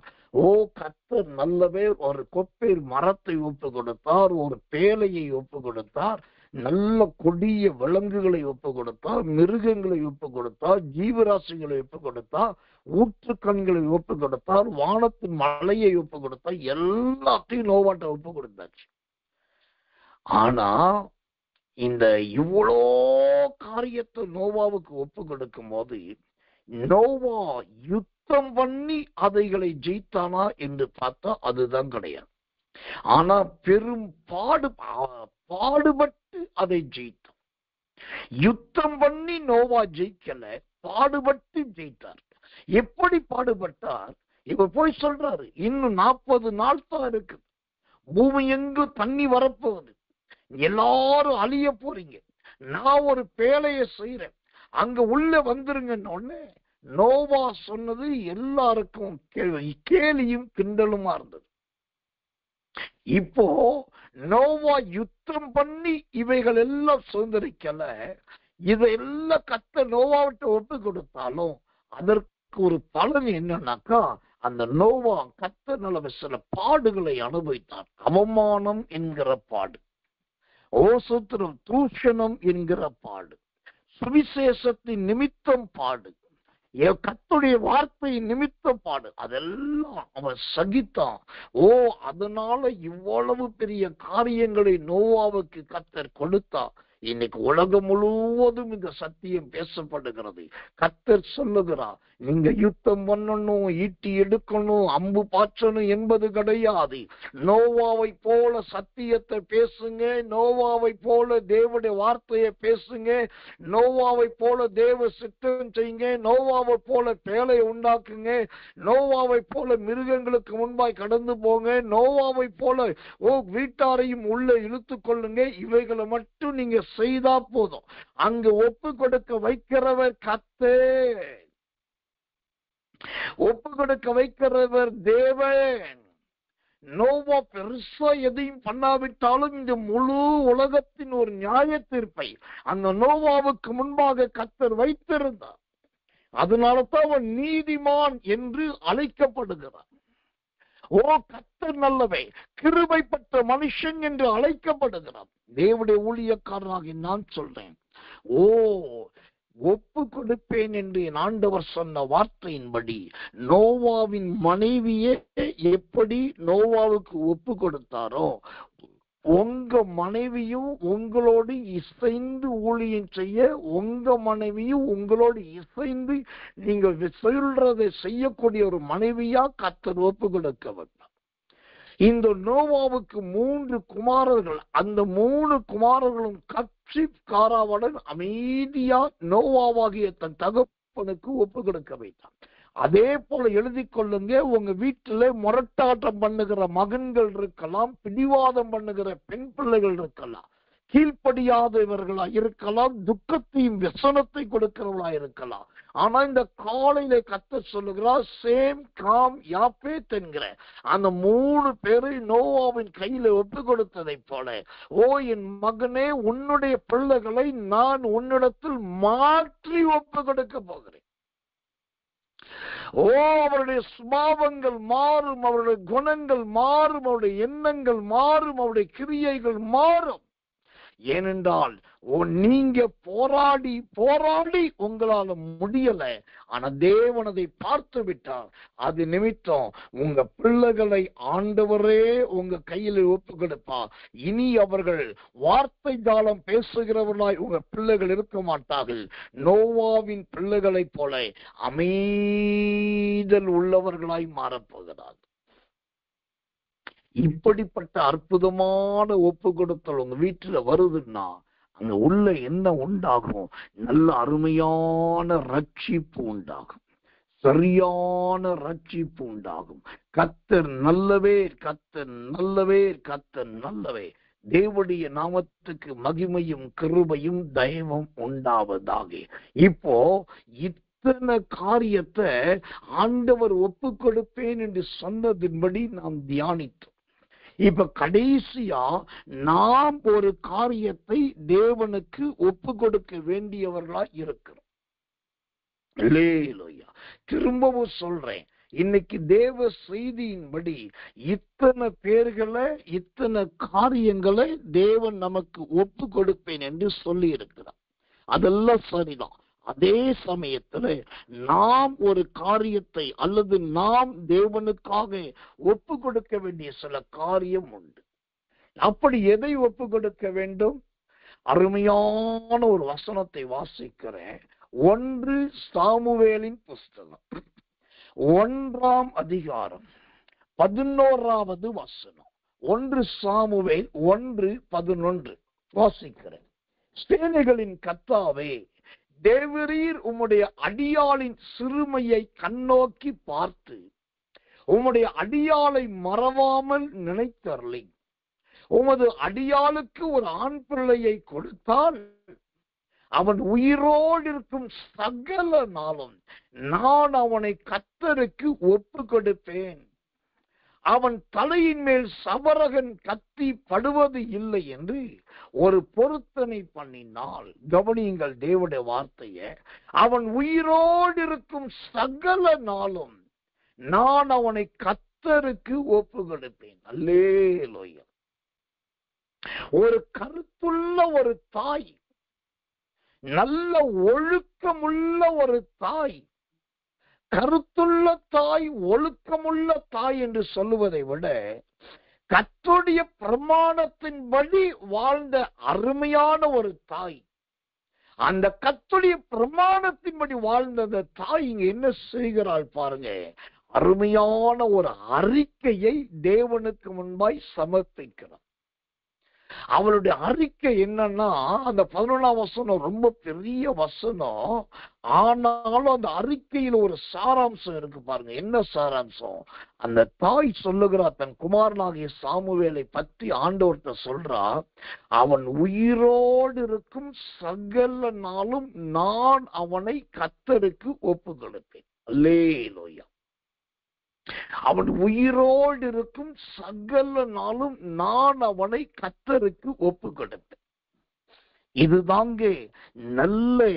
Speaker 1: கர்த்தர் நல்லவே. ஒரு கொப்பேர் மரத்தை ஒப்பு கொடுத்தார், ஒரு பேழையை ஒப்பு கொடுத்தார், நல்ல கொடிய விலங்குகளை ஒப்பு கொடுத்தார், மிருகங்களை ஒப்பு கொடுத்தார், ஜீவராசிகளை ஒப்பு கொடுத்தார், ஊற்றுக்கண்களை ஒப்பு கொடுத்தார், வானத்தின் மலையை ஒப்பு கொடுத்தார். எல்லாத்தையும் நோவாட்ட ஒப்பு கொடுத்தாச்சு. ஆனா இந்த இவ்வளோ காரியத்தை நோவாவுக்கு ஒப்பு கொடுக்கும் போது நோவா யுத்தம் பண்ணி அதைகளை ஜெயித்தானா என்று பார்த்தா அதுதான் கிடையாது. ஆனா பெரும் பாடுபட்டு அதை ஜெயித்தான். யுத்தம் பண்ணி நோவா ஜெயிக்கல, பாடுபட்டு ஜெயித்தார். எப்படி பாடுபட்டார்? இப்ப போய் சொல்றாரு, இன்னும் 40 நாள் தான் இருக்கு, பூமி எங்கு தண்ணி வரப்போகுது, எல்லாரும் அழிய போறீங்க, நான் ஒரு பேழைய செய்யறேன், அங்க உள்ள வந்துருங்கன்னு நோவா சொன்னது எல்லாருக்கும் கேலியும் கிண்டலுமா இருந்தது. இப்போ நோவா யுத்தம் பண்ணி இவைகள் எல்லாம் சுதந்திரிக்கல, இதெல்லாம் கர்த்தர் நோவாவிட்ட ஒப்பு கொடுத்தாலும் அதற்கு ஒரு பலன் என்னன்னாக்கா, அந்த நோவா கர்த்தர் நல்ல சில பாடுகளை அனுபவித்தார். அவமானம் என்கிற பாடு, சூத்திரம் தூஷணம் என்கிற பாடு, சுவிசேஷத்தின் நிமித்தம் பாடு, கர்த்தருடைய வார்த்தை நிமித்தம் பாடு, அதெல்லாம் அவன் சகித்தான். அதனால இவ்வளவு பெரிய காரியங்களை நோவாவுக்கு கர்த்தர் கொடுத்தா. இன்னைக்கு உலகம் முழுவதும் இந்த சத்தியம் பேசப்படுகிறது. கர்த்தர் சொல்லுகிறார், நீங்க யுத்தம் பண்ணணும், ஈட்டி எடுக்கணும், அம்பு பாய்ச்சணும் என்பது கிடையாது. நோவாவை போல சத்தியத்தை பேசுங்க, நோவாவை போல தேவனுடைய வார்த்தையை பேசுங்க, நோவாவை போல தேவ சித்தம் செய்யுங்க, நோவாவை போல பேழை உண்டாக்குங்க, நோவாவை போல மிருகங்களுக்கு முன்பாய் கடந்து போங்க, நோவாவை போல வீட்டாரையும் உள்ள இழுத்து கொள்ளுங்க. இவைகளை மட்டும் நீங்க செய்தா போதும். அங்கு ஒப்பு கொடுக்க வைக்கிறவர் கர்த்தர், ஒப்பு கொடுக்க வைக்கிறவர் தேவன். நோவா பெருசா எதையும் பண்ணாவிட்டாலும் இந்த முழு உலகத்தின் ஒரு நியாய தீர்ப்பை அந்த நோவாவுக்கு முன்பாக கர்த்தர் வைத்திருந்தார். அதனால தான் அவன் நீதிமான் என்று அழைக்கப்படுகிறார். கர்த்தர் நல்லவே, கிருபைப்பட்ட மனுஷன் என்று அழைக்கப்படுகிறார். தேவனுடைய ஊழியக்காரனாக நான் சொல்றேன், ஒப்பு கொடுப்பேன் என்று என் ஆண்டவர் சொன்ன வார்த்தையின்படி நோவாவின் மனைவியே எப்படி நோவாவுக்கு ஒப்பு கொடுத்தாரோ, உங்க மனைவியும் உங்களோடு இசைந்து ஊழியம் செய்ய, உங்க மனைவியும் உங்களோடு இசைந்து நீங்க சொல்றதை செய்யக்கூடிய ஒரு மனைவியா கர்த்தர் ஒப்பு கொடுக்க வந்தார். இந்த நோவாவுக்கு 3 குமாரர்கள், அந்த 3 குமாரர்களும் காராவுடன் அமைதியா நோவாவாகிய தன் தகப்பனுக்கு ஒப்பு கொடுக்க வைத்தான். அதே போல எழுதி கொள்ளுங்க, உங்க வீட்டில முரட்டாட்டம் பண்ணுகிற மகன்கள் இருக்கலாம், பிடிவாதம் பண்ணுகிற பெண் பிள்ளைகள் இருக்கலாம், கீழ்ப்படியாதவர்களா இருக்கலாம், துக்கத்தையும் व्यसனத்தை கொடுக்கிறவர்களா இருக்கலாம். ஆனா இந்த காலையில கர்த்தர் சொல்லுகிறார், சேம் காம் யாப்பேத் என்கிற அந்த 3 பேரை நோவாவின் கையில ஒப்பு கொடுத்ததை போல, என் மகனே, உன்னுடைய பிள்ளைகளை நான் உன்னிடத்தில் மாற்றி ஒப்பு கொடுக்க போகிறேன். அவருடைய சுபாவங்கள் மாறும், அவருடைய குணங்கள் மாறும், அவருடைய எண்ணங்கள் மாறும், அவருடைய கிரியைகள் மாறும். ஏனென்றால் நீங்க போராடி போராடி உங்களால முடியல, ஆனா தேவன் அதை பார்த்து விட்டார். அது நிமித்தம் உங்க பிள்ளைகளை ஆண்டவரே உங்க கையில் ஒப்பு கொடுப்பார். இனி அவர்கள் வார்த்தை ஜாலம் பேசுகிறவர்களாய் உங்க பிள்ளைகள் இருக்க மாட்டார்கள். நோவாவின் பிள்ளைகளைப் போல அமைதல் உள்ளவர்களாய் மாறப்போகிறார். இப்படிப்பட்ட அற்புதமான ஒப்பு கொடுத்தல் உங்க வீட்டுல வருதுன்னா அங்க உள்ள என்ன உண்டாகும்? நல்ல அருமையான ரட்சிப்பு உண்டாகும், சரியான ரட்சிப்பு உண்டாகும். கர்த்தர் நல்லவே, கர்த்தர் நல்லவே, கர்த்தர் நல்லவே. தேவனுடைய நாமத்துக்கு மகிமையும் கிருபையும் தயவும் உண்டாவதாக. இப்போ இத்தனை காரியத்தை ஆண்டவர் ஒப்பு கொடுப்பேன் என்று சொன்னதின்படி நாம் தியானித்தோம். இப்ப கடைசியா நாம் ஒரு காரியத்தை தேவனுக்கு ஒப்பு கொடுக்க வேண்டியவர்களா இருக்கிறோம். அல்லேலூயா. திரும்பவும் சொல்றேன், இன்னைக்கு தேவ செய்தியின்படி இத்தனை பேர்களை, இத்தனை காரியங்களை தேவன் நமக்கு ஒப்பு கொடுப்பேன் என்று சொல்லி இருக்கிறார். அதெல்லாம் சரிதான். அதே சமயத்துல நாம் ஒரு காரியத்தை அல்லது நாம் தேவனுக்காக ஒப்பு கொடுக்க வேண்டிய சில காரியம் உண்டு. அப்படி எதை ஒப்பு கொடுக்க வேண்டும்? அருமையான ஒரு வசனத்தை வாசிக்கிறேன். 1 சாமுவேலின் புஸ்தகம் 1ஆம் அதிகாரம் 11வது வசனம். 1 சாமுவேல் 1:11 வாசிக்கிறேன். சேனைகளின் கர்த்தாவே, தேவரீர் உம்முடைய அடியாளின் சிறுமையை கண்ணோக்கி பார்த்து உம்முடைய அடியாளை மறவாமல் நினைத்தருளி உமது அடியாளுக்கு ஒரு ஆண் பிள்ளையை கொடுத்தால் அவன் உயிரோடு இருக்கும் சகல நாளும் நான் அவனை கர்த்தருக்கு ஒப்பு கொடுப்பேன். அவன் தலையின் மேல் சவரகன் கத்தி படுவது இல்லை என்று ஒரு பொருத்தனை பண்ணினால், கவனியுங்கள் தேவனுடைய வார்த்தைய, அவன் உயிரோடு இருக்கும் சகல நாளும் நான் அவனை கர்த்தருக்கு ஒப்பு கொடுப்பேன். அல்லேலூயா. ஒரு கருத்துள்ள ஒரு தாய், நல்ல ஒழுக்கமுள்ள ஒரு தாய், கருத்துள்ள தாய், ஒழுக்கமுள்ள தாய் என்று சொல்லுவதை விட கர்த்தருடைய பிரமாணத்தின்படி வாழ்ந்த அருமையான ஒரு தாய், அந்த கர்த்தருடைய பிரமாணத்தின்படி வாழ்ந்த அந்த தாய் இங்க என்ன செய்கிறாள் பாருங்க. அருமையான ஒரு அறிக்கையை தேவனுக்கு முன்பாய் சமர்ப்பிக்கிறார். அவளுடைய அறிக்கை என்னன்னா, அந்த 11ஆம் வசனம் ரொம்ப பெரிய வசனம், ஆனாலும் அந்த அறிக்கையில் ஒரு சாராம்சம் இருக்கு பாருங்க. என்ன சாராம்சம்? அந்த தாய் சொல்லுகிறார், தன் குமாரனாகிய சாமுவேலை பற்றி ஆண்டவர்கிட்ட சொல்றா, அவன் உயிரோடு இருக்கும் சகல நாளும் நான் அவனை கர்த்தருக்கு ஒப்பு கொடுப்பேன். அல்லேலூயா. அவன் உயிரோடு இருக்கும் சகல நாளும் நான் அவனை கர்த்தருக்கு ஒப்பு கொடுப்பேன். இதுதாங்க நல்ல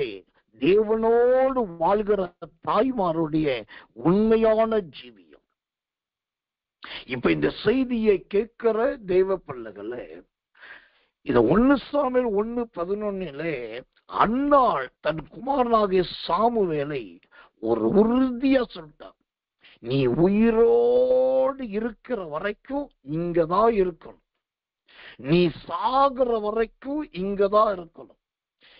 Speaker 1: தேவனோடு வாழ்கிற தாய்மாருடைய உண்மையான ஜீவியம். இப்ப இந்த செய்தியை கேட்கிற தேவ பிள்ளைகளே, இத 1 சாமுவேல் 1:11 அன்னாள் தன் குமாரனாகிய சாமுவேலை ஒரு உறுதியா சொல்லிட்டார், நீ உயிரோடு இருக்கிற வரைக்கும் இங்கதான் இருக்கணும், நீ சாகுற வரைக்கும் இங்கதான் இருக்கணும்,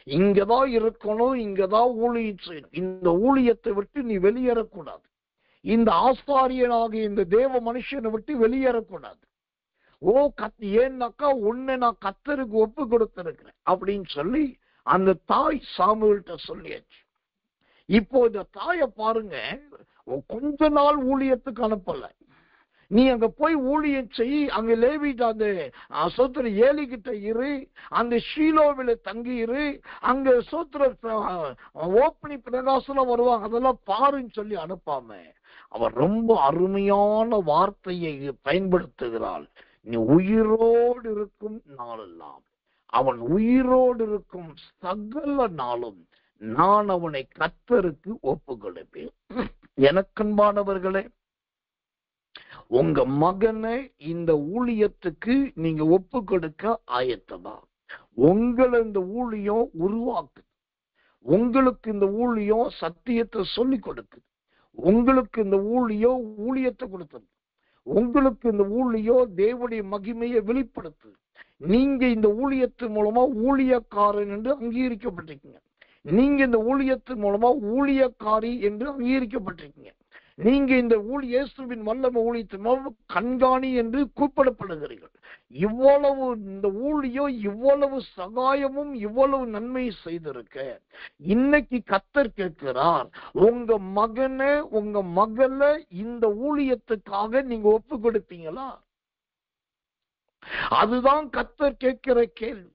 Speaker 1: இங்கதான் இருக்கணும், இங்கதான் ஊழியம் செய்யணும். இந்த ஊழியத்தை விட்டு நீ வெளியேறக்கூடாது, இந்த ஆசாரியனாகிய இந்த தேவ மனுஷனை விட்டு வெளியேறக்கூடாது. ஏன்னாக்கா உன்னை நான் கர்த்தருக்கு ஒப்பு கொடுத்திருக்கிறேன் அப்படின்னு சொல்லி அந்த தாய் சாமுவேல்கிட்ட சொல்லியாச்சு. இப்போ இந்த தாயை பாருங்க, கொஞ்ச நாள் ஊழியத்துக்கு அனுப்பல, நீ அங்க போய் ஊழியம் செய், அங்க லேவிட்டு அந்த சோத்திர ஏலிகிட்ட இரு, அந்த ஷீலோவில தங்கி இரு, அங்க சோத்திர ஓப்பனி பிரகாசம் வருவாங்க, அதெல்லாம் பாருன்னு சொல்லி அனுப்பாம அவர் ரொம்ப அருமையான வார்த்தையை பயன்படுத்துகிறாள். நீ உயிரோடு இருக்கும் நாளெல்லாம், அவன் உயிரோடு இருக்கும் சகல நாளும் நான் அவனை கர்த்தருக்கு ஒப்பு கொடுப்பேன். எனக்கன்பானவர்களே, உங்க மகனை இந்த ஊழியத்துக்கு நீங்க ஒப்பு கொடுக்க ஆயத்தமா? உங்களை இந்த ஊழியம் உருவாக்குது. உங்களுக்கு இந்த ஊழியம் சத்தியத்தை சொல்லிக் கொடுக்குது. உங்களுக்கு இந்த ஊழியம் ஊழியத்தை கொடுத்தது. உங்களுக்கு இந்த ஊழியம் தேவனுடைய மகிமையை வெளிப்படுத்து. நீங்க இந்த ஊழியத்தின் மூலமா ஊழியக்காரன் என்று அங்கீகரிக்கப்பட்டிருக்கீங்க. நீங்க இந்த ஊழியத்தின் மூலமா ஊழியக்காரி என்று அங்கீகரிக்கப்பட்டிருக்கீங்க. நீங்க இந்த இயேசுவின் வல்லமை ஊழியத்தின் மூலம் கண்காணி என்று கூப்பிடப்படுகிறீர்கள். இவ்வளவு இந்த ஊழியம் இவ்வளவு சகாயமும் இவ்வளவு நன்மை செய்திருக்க இன்னைக்கு கர்த்தர் கேட்கிறார், உங்க மகனை உங்க மகளை இந்த ஊழியத்துக்காக நீங்க ஒப்பு கொடுப்பீங்களா? அதுதான் கர்த்தர் கேட்கிற கேள்வி.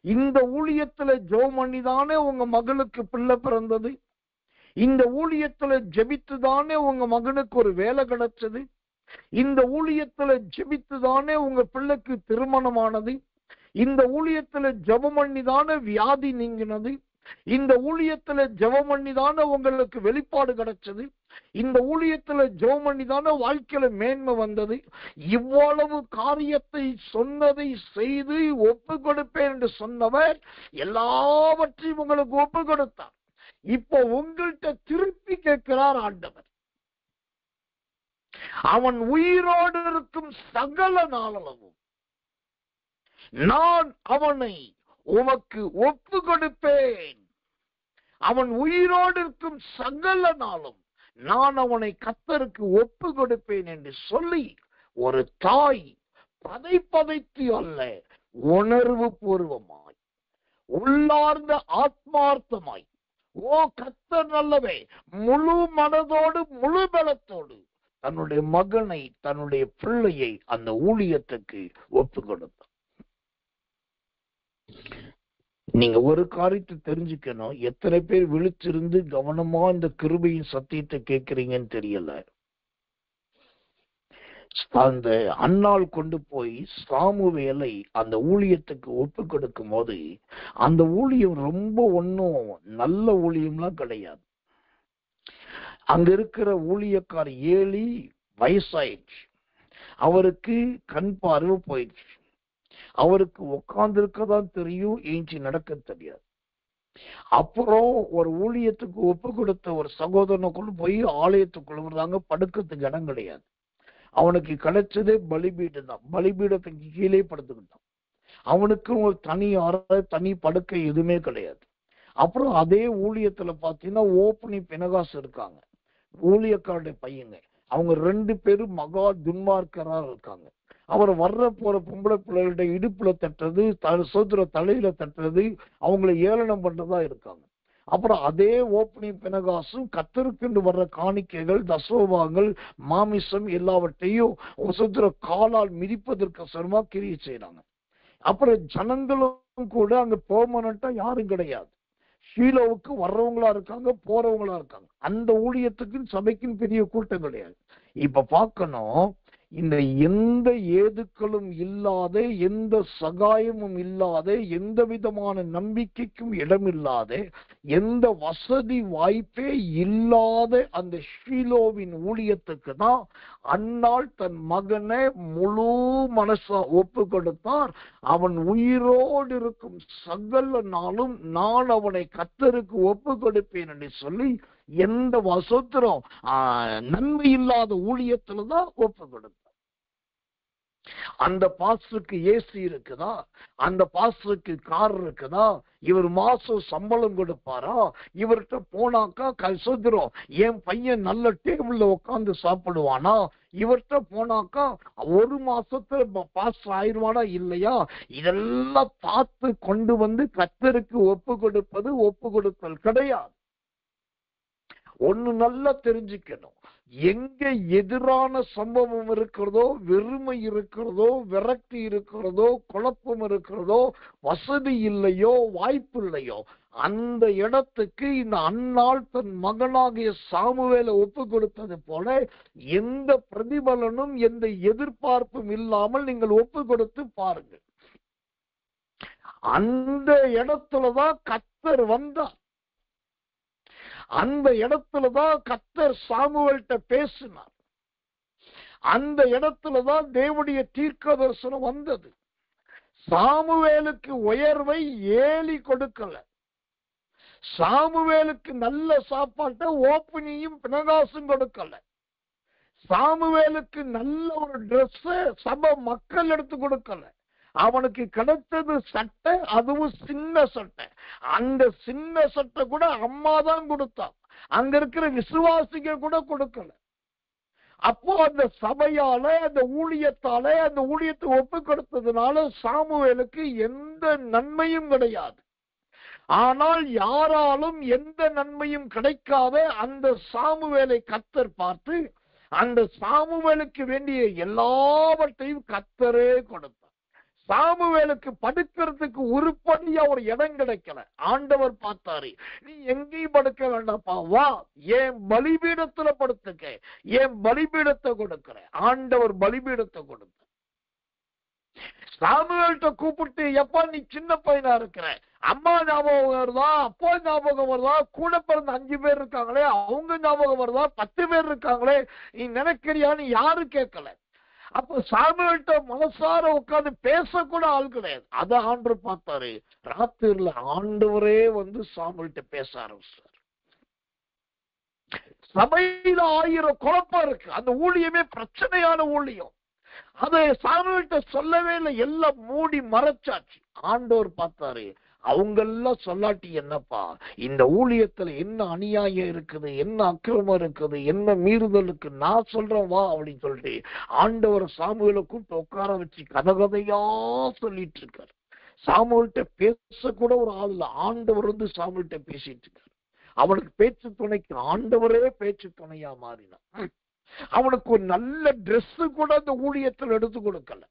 Speaker 1: இந்த ஊழியத்துல ஜெபம் பண்ணிதானே உங்க மகளுக்கு பிள்ளை பிறந்தது. இந்த ஊழியத்துல ஜெபித்துதானே உங்க மகனுக்கு ஒரு வேலை கிடைச்சது. இந்த ஊழியத்துல ஜெபித்துதானே உங்க பிள்ளைக்கு திருமணமானது. இந்த ஊழியத்துல ஜெபம் பண்ணிதானே வியாதி நீங்கினது. இந்த ஊழியத்துல ஜெபம் பண்ணிதானே உங்களுக்கு வெளிப்பாடு கிடைச்சது. இந்த ஊழியத்துல ஜெபம் பண்ணிதானே வாழ்க்கையில மேன்மை வந்தது. இவ்வளவு காரியத்தை சொன்னதை செய்து ஒப்பு கொடுப்பேன் என்று சொன்னவர் எல்லாவற்றையும் உங்களுக்கு ஒப்பு கொடுத்தார். இப்போ உங்கள்கிட்ட திருப்பி கேட்கிறார் ஆண்டவர். அவன் உயிரோடு இருக்கும் சகல நாளளவும் நான் அவனை உமக்கு ஒப்பு கொடுப்பேன். அவன் உயிரோடு இருக்கும் சகல நாளும் நான் அவனை கர்த்தருக்கு ஒப்பு கொடுப்பேன் என்று சொல்லி ஒரு தாய் பதைத்து அல்ல, உணர்வு பூர்வமாய் உள்ளார்ந்த ஆத்மார்த்தமாய், ஓ கர்த்தர் நல்லவே, முழு மனதோடு முழு பலத்தோடு தன்னுடைய மகனை தன்னுடைய பிள்ளையை அந்த ஊழியத்துக்கு ஒப்பு கொடுத்தார். நீங்க ஒரு காரியத்தை தெரிஞ்சுக்கணும், எத்தனை பேர் விழிச்சிருந்து கவனமா இந்த கிருபையின் சத்தியத்தை கேட்கிறீங்கன்னு தெரியல. அந்த அன்னாள் கொண்டு போய் சாமுவேலை அந்த ஊழியத்துக்கு ஒப்பு கொடுக்கும் போது அந்த ஊழியம் ரொம்ப ஒன்னும் நல்ல ஊழியம்லாம் கிடையாது. அங்க இருக்கிற ஊழியக்கார ஏலி வயசாயிடுச்சு, அவருக்கு கண் பார்வை போயிடுச்சு, அவருக்கு உட்கார்ந்து இருக்கதான் தெரியும், ஏஞ்சி நடக்க தெரியாது. அப்புறம் ஒரு ஊழியத்துக்கு ஒப்பு கொடுத்த ஒரு சகோதரனுக்குள்ள போய் ஆலயத்துக்குள்ள வர்றாங்க, படுக்கிறதுக்கு இடம் கிடையாது. அவனுக்கு கிடைச்சதே பலிபீடம் தான். பலிபீடத்துக்கு கீழே படுத்துக்கிட்டான். அவனுக்கு ஒரு தனி அறை தனி படுக்கை எதுவுமே கிடையாது. அப்புறம் அதே ஊழியத்துல பாத்தீங்கன்னா ஓப்பனி பினகாஸ் இருக்காங்க, ஊழியக்காருடைய பையங்க. அவங்க 2 பேரும் மகா துன்மார்க்கரா இருக்காங்க. அவர் வர்ற போற பொம்பளை பிள்ளைகளுடைய இடுப்புல தட்டுறது, சோதர தலையில தட்டுறது, அவங்களை ஏளனம் பண்றதா இருக்காங்க. அப்புறம் அதே ஓப்பனிங் பினகாசும் கர்த்தருக்கு வர்ற காணிக்கைகள், தசோபாகங்கள், மாமிசம் எல்லாவற்றையும் சோதர காலால் மிதிப்பதற்கு சரமா கிரியை செய்யறாங்க. அப்புறம் ஜனங்களும் கூட அங்க பெர்மனண்டா யாரும் கிடையாது. ஷீலோவுக்கு வர்றவங்களா இருக்காங்க, போறவங்களா இருக்காங்க. அந்த ஊழியத்துக்கு சபைக்கும் பெரிய கூட்டம் கிடையாது. இப்ப பார்க்கணும், இந்த எந்த ஏதுக்களும் இல்லாத, எந்த சகாயமும் இல்லாத, எந்த விதமான நம்பிக்கைக்கும் இடமில்லாத, எந்த வசதி வாய்ப்பே இல்லாத அந்த ஷீலோவின் ஊழியத்துக்கு தான் அன்னாள் தன் மகனை முழு மனசா ஒப்பு கொடுத்தார். அவன் உயிரோடு இருக்கும் சகல நாளும் நான் அவனை கர்த்தருக்கு ஒப்பு கொடுப்பேன் என்று சொல்லி எந்த வசத்திரம் நன்மை இல்லாத ஊழியத்துலதான் ஒப்பு கொடுத்தார். அந்த பாஸ்டருக்கு ஏசி இருக்குதா, அந்த பாஸ்டருக்கு கார் இருக்குதா, இவர் மாசம் சம்பளம் கொடுப்பாரா, இவர்கிட்ட போனாக்கா சொல்றோம் என் பையன் நல்ல டேபிள்ல உட்கார்ந்து சாப்பிடுவானா, இவர்கிட்ட போனாக்கா 1 மாசத்துல பாஸ்டர் ஆயிடுவானா இல்லையா, இதெல்லாம் பார்த்து கொண்டு வந்து கர்த்தருக்கு ஒப்பு கொடுப்பது ஒப்பு கொடுத்தல் கிடையாது. ஒண்ணு நல்லா தெரிஞ்சுக்கணும், எங்க எதிரான சம்பவம் இருக்கிறதோ, வெறுமை இருக்கிறதோ, விரக்தி இருக்கிறதோ, குழப்பம் இருக்கிறதோ, வசதி இல்லையோ, வாய்ப்பு இல்லையோ, அந்த இடத்துக்கு இந்த அன்னாள் தன் மகனாகிய சாமுவேலை ஒப்பு கொடுத்தது போல எந்த பிரதிபலனும் எந்த எதிர்பார்ப்பும் இல்லாமல் நீங்கள் ஒப்பு கொடுத்து பாருங்க. அந்த இடத்துலதான் கர்த்தர் வந்தார். அந்த இடத்துலதான் கர்த்தர் சாமுவேல்கிட்ட பேசினார். அந்த இடத்துலதான் தேவனுடைய தீர்க்க தரிசனம் வந்தது. சாமுவேலுக்கு உயர்வை ஏலி கொடுக்கல. சாமுவேலுக்கு நல்ல சாப்பாட்டை ஓப்பனியும் பினகாசும் கொடுக்கல. சாமுவேலுக்கு நல்ல ஒரு டிரெஸ் சபை மக்கள் எடுத்து கொடுக்கல. அவனுக்கு கிடைத்தது சட்டை, அதுவும் சின்ன சட்டை. அந்த சின்ன சட்டை கூட அம்மா தான் கொடுத்தான். அங்க இருக்கிற விசுவாசிகள் கூட கொடுக்கல. அப்போ அந்த சபையால, அந்த ஊழியத்தால, அந்த ஊழியத்தை ஒப்பு கொடுத்ததுனால சாமுவேலுக்கு எந்த நன்மையும் கிடையாது. ஆனால் யாராலும் எந்த நன்மையும் கிடைக்காத அந்த சாமுவேலை கர்த்தர் பார்த்து அந்த சாமுவேலுக்கு வேண்டிய எல்லாவற்றையும் கர்த்தரே கொடுத்தார். சாமுவேலுக்கு படுக்கிறதுக்கு உருப்படியா ஒரு இடம் கிடைக்கல. ஆண்டவர் பார்த்தாரு, நீ எங்கேயும் படுக்க வேண்டாம்ப்பா, வா என் பலிபீடத்துல படுத்துக்க, என் பலிபீடத்தை கொடுக்கிற. ஆண்டவர் பலிபீடத்தை கொடுத்த. சாமுவேல்கிட்ட கூப்பிட்டு, எப்பா நீ சின்ன பையனா இருக்கிற, அம்மா ஞாபகம் வருதா, அப்பா ஞாபகம் வருதா, கூட பிறந்த 5 பேர் இருக்காங்களே அவங்க ஞாபகம் வருதா, 10 பேர் இருக்காங்களே நீ நினைக்கிறியான்னு யாரு கேட்கல. அப்ப சாமுவேல்கிட்ட மனசார உட்கார்ந்து பேசக்கூட ஆள் கிடையாது. அத ஆண்டவர் பார்த்தாரு. ராத்திரில ஆண்டவரே வந்து சாமுவேல்கிட்ட பேச ஆரம்பிச்சார். சபையில 1000 குழப்பம் இருக்கு. அந்த ஊழியமே பிரச்சனையான ஊழியம். அதை சாமுவேல்கிட்ட சொல்லவே இல்லை. எல்லாம் மூடி மறைச்சாச்சு. ஆண்டவர் பார்த்தாரு, அவங்க எல்லாம் சொல்லாட்டி என்னப்பா, இந்த ஊழியத்துல என்ன அநியாயம் இருக்குது, என்ன அக்கிரமம் இருக்குது, என்ன மீறுதல் இருக்கு, நான் சொல்றேன் வா அப்படின்னு சொல்லிட்டு ஆண்டவர் சாமுவேலை கூப்பிட்டு உட்கார வச்சு கதையா சொல்லிட்டு இருக்காரு. சாமுவேல்கிட்ட பேச கூட ஒரு ஆள் இல்ல. ஆண்டவர் வந்து சாமுவேல்கிட்ட பேசிட்டு இருக்காரு. அவனுக்கு பேச்சு துணைக்கு ஆண்டவரே பேச்சு துணையா மாறினான். அவனுக்கு ஒரு நல்ல டிரெஸ் கூட அந்த ஊழியத்தில் எடுத்து கொடுக்கல,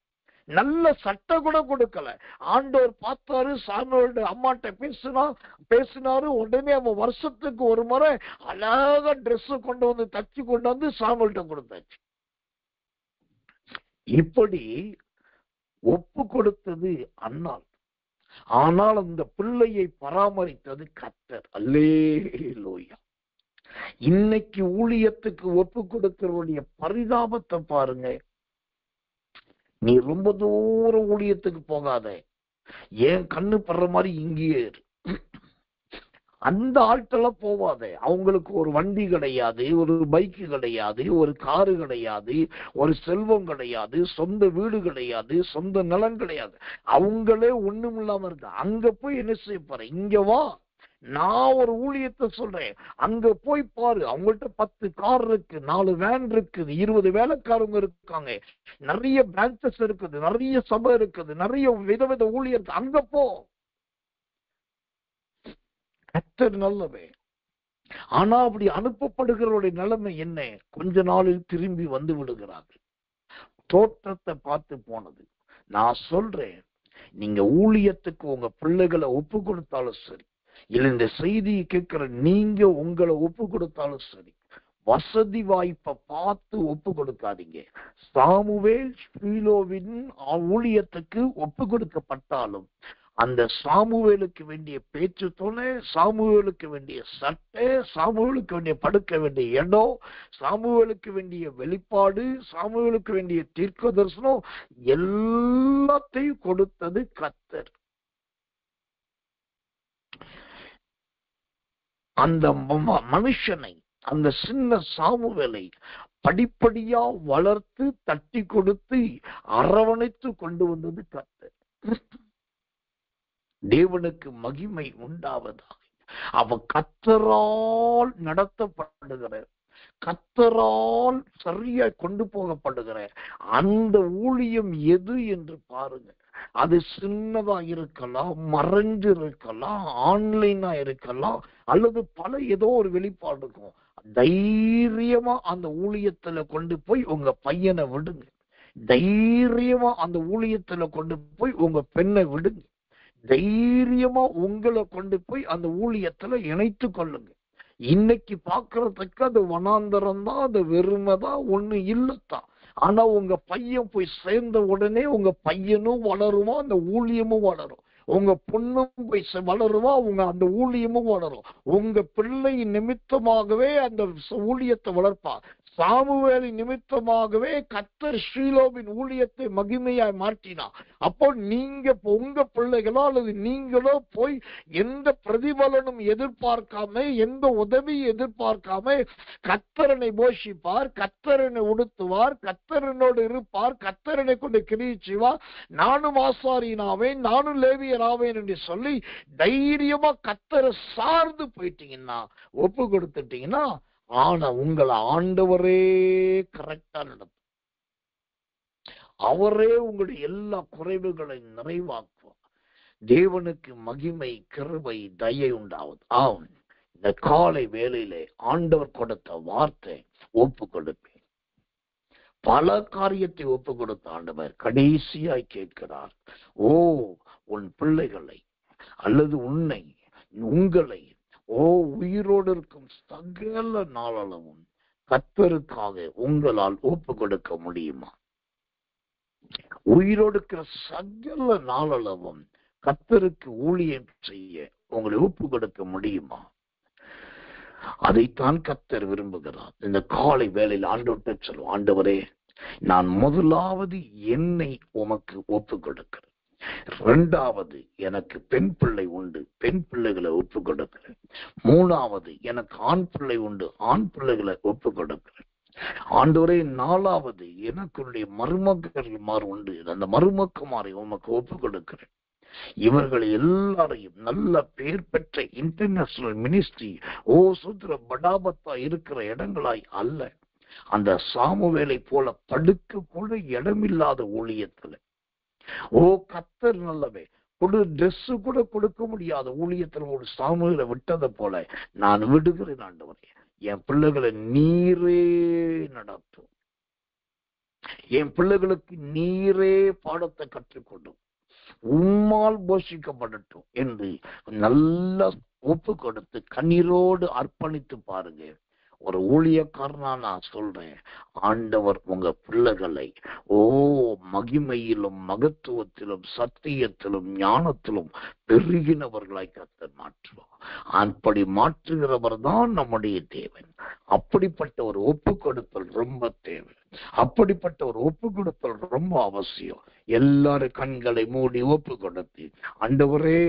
Speaker 1: நல்ல சட்டை கூட கொடுக்கல. ஆண்டவர் பார்த்தாரு, சாமுவேல் அம்மாட்ட பேசினாரு. உடனே அவன் வருஷத்துக்கு ஒரு முறை அழகா டிரெஸ் கொண்டு வந்து தச்சு கொண்டு வந்து சாமுவேல்கிட்ட கொடுத்தாச்சு. இப்படி ஒப்பு கொடுத்தது அன்னாள். ஆனால் அந்த பிள்ளையை பராமரித்தது கர்த்தர். அல்லேலூயா. இன்னைக்கு ஊழியத்துக்கு ஒப்பு கொடுக்கிறவருடைய பரிதாபத்தை பாருங்க. நீ ரொம்ப தூரம் ஊழியத்துக்கு போகாத, ஏன் கண்ணு படுற மாதிரி இங்கேயே இரு. அந்த ஆட்களெல்லாம் போவாத. அவங்களுக்கு ஒரு வண்டி கிடையாது, ஒரு பைக்கு கிடையாது, ஒரு காரு கிடையாது, ஒரு செல்வம் கிடையாது, சொந்த வீடு கிடையாது, சொந்த நிலம் கிடையாது. அவங்களே ஒண்ணும் இல்லாம இருக்க. அங்க போய் என்ன செய்ய போற? இங்க வா, நான் ஒரு ஊழியத்தை சொல்றேன். அங்க போய் பாரு, அவங்கள்ட்ட 10 கார் இருக்கு, 4 வேன் இருக்குது, 20 வேலைக்காரங்க இருக்காங்க, நிறைய பிரான்சஸ் இருக்குது, நிறைய சபை இருக்குது, நிறைய விதவித ஊழியர். அங்க போ. கர்த்தர் நல்லவே. ஆனா அப்படி அனுப்பப்படுகிறவருடைய நிலைமை என்ன? கொஞ்ச நாளில் திரும்பி வந்து விடுகிறார்கள். தோற்றத்தை பார்த்து போனது. நான் சொல்றேன், நீங்க ஊழியத்துக்கு உங்க பிள்ளைகளை ஒப்பு கொடுத்தாலும் சரி, இல்ல இந்த செய்தியை கேட்கிற நீங்க உங்களை ஒப்பு கொடுத்தாலும் சரி, வசதி வாய்ப்பை பார்த்து ஒப்பு கொடுக்காதீங்க. சாமுவேல் ஷீலோவின் ஊழியத்துக்கு ஒப்பு கொடுக்கப்பட்டாலும் அந்த சாமுவேலுக்கு வேண்டிய பேச்சு துணை, சாமுவேலுக்கு வேண்டிய சட்டை, சாமுவேலுக்கு வேண்டிய படுக்க வேண்டிய இடம், சாமுவேலுக்கு வேண்டிய வெளிப்பாடு, சாமுவேலுக்கு வேண்டிய தீர்க்க தரிசனம் எல்லாத்தையும் கொடுத்தது கர்த்தர். அந்த மனுஷனை, அந்த சின்ன சாமுவேலை படிப்படியா வளர்த்து தட்டி கொடுத்து அரவணைத்து கொண்டு வந்தது கர்த்தர். தேவனுக்கு மகிமை உண்டாவதாக. அவ கர்த்தரால் நடத்தப்படுகிற, கர்த்தரால் சரியா கொண்டு போகப்படுகிற அந்த ஊழியம் எது என்று பாருங்க. அது சின்னதா இருக்கலாம், மறைஞ்சு இருக்கலாம், ஆன்லைனா இருக்கலாம், அல்லது பல ஏதோ ஒரு வெளிப்பாடு இருக்கும். தைரியமா அந்த ஊழியத்துல கொண்டு போய் உங்க பையனை விடுங்க. தைரியமா அந்த ஊழியத்துல கொண்டு போய் உங்க பெண்ணை விடுங்க. தைரியமா உங்களை கொண்டு போய் அந்த ஊழியத்துல இணைத்து கொள்ளுங்க. இன்னைக்கு பாக்குறதுக்கு அது வனாந்தரம் தான், அது வெறுமைதான், ஒண்ணு இல்லத்தான். ஆனா உங்க பையன் போய் சேர்ந்த உடனே உங்க பையனும் வளருமா, அந்த ஊழியமும் வளரும். உங்க பொண்ணும் போய் வளருமா, உங்க அந்த ஊழியமும் வளரும். உங்க பிள்ளை நிமித்தமாகவே அந்த ஊழியத்தை வளர்ப்பா. சாமுவேலின் நிமித்தமாகவே கர்த்தர் ஷீலோவின் ஊழியத்தை மகிமையாய் மாற்றினார். அப்போ நீங்க உங்க பிள்ளைகளோ அல்லது நீங்களோ போய் எந்த பிரதிபலனும் எதிர்பார்க்காம, எந்த உதவியும் எதிர்பார்க்காம, கர்த்தரனை போஷிப்பார், கர்த்தரனை உடுத்துவார், கர்த்தரனோடு இருப்பார், கர்த்தரனை கொண்டு கிரியை செய்வார், நானும் ஆசாரியனாவேன், நானும் லேவியராவேன் என்று சொல்லி தைரியமா கர்த்தரை சார்ந்து போயிட்டீங்கன்னா, ஒப்பு கொடுத்துட்டீங்கன்னா, ஆனா உங்களை ஆண்டவரே கரெக்டா நடத்தும். அவரே உங்களுடைய எல்லா குறைவுகளை நிறைவாக்குவார். தேவனுக்கு மகிமை, கிருபை, தயை உண்டாவது. ஆம், இந்த காலை வேளையிலே ஆண்டவர் கொடுத்த வார்த்தை, ஒப்பு கொடுப்பேன். பல காரியத்தை ஒப்பு கொடுத்த ஆண்டவர் கடைசியாய் கேட்கிறார், ஓ உன் பிள்ளைகளை அல்லது உன்னை, உங்களை, ஓ உயிரோடு இருக்கும் சகல நாளளவும் கர்த்தருக்காக உங்களால் ஒப்பு கொடுக்க முடியுமா? உயிரோடு இருக்கிற சகல நாளளவும் கர்த்தருக்கு ஊழியம் செய்ய உங்களை ஒப்பு கொடுக்க முடியுமா? அதைத்தான் கர்த்தர் விரும்புகிறார். இந்த காலை வேளையில் ஆண்டவர்கிட்ட சொல்லுவோம், ஆண்டவரே, நான் முதலாவது என்னை உமக்கு ஒப்பு கொடுக்கிறேன். இரண்டாவது, எனக்கு பெண் பிள்ளை உண்டு, பெண் பிள்ளைகளை ஒப்பு கொடுக்கிறேன். மூணாவது, எனக்கு ஆண் பிள்ளை உண்டு, ஆண் பிள்ளைகளை ஒப்பு கொடுக்கிறேன். ஆண்டவரே, நாலாவது, எனக்குடைய மருமகமார் உண்டு, அந்த மருமக்குமாரை உமக்கு ஒப்பு கொடுக்கிறேன். இவர்கள் எல்லாரையும் நல்ல பேர் பெற்ற இன்டர்நேஷனல் மினிஸ்ட்ரி, ஓ சுத்ர படாபத்தா இருக்கிற இடங்களாய் அல்ல, அந்த சாமுவேலை போல படுக்க கூட இடமில்லாத ஊழியத்துல, ஓ கர்த்தர் நல்லவே, ட்ரெஸ் கூட கொடுக்க முடியாத ஊழியத்தில் ஒரு சாமுவேலை விட்டதை போல நான் விடுகிறேன். ஆண்டவரே, என் பிள்ளைகளை நீரே நடத்தும், என் பிள்ளைகளுக்கு நீரே பாடத்தை கற்றுக்கொண்டும், உம்மால் போஷிக்கப்படட்டும் என்று நல்ல ஒப்பு கொடுத்து கண்ணீரோடு அர்ப்பணித்து பாருங்க. ஒரு ஊழியக்காரனா நான் சொல்றேன், ஆண்டவர் உங்க பிள்ளைகளை மகிமையிலும் மகத்துவத்திலும் சத்தியத்திலும் ஞானத்திலும் பெருகினவர்களாய் கர்த்தர் மாற்றுவார். அப்படி மாற்றுகிறவர் தான் நம்முடைய தேவன். அப்படிப்பட்ட ஒரு ஒப்பு கொடுத்தல் ரொம்ப தேவை. அப்படிப்பட்ட ஒரு ஒப்பு கொடுத்தல் ரொம்ப அவசியம். எல்லாரும் கண்களை மூடி ஒப்பு கொடுத்து, ஆண்டவரே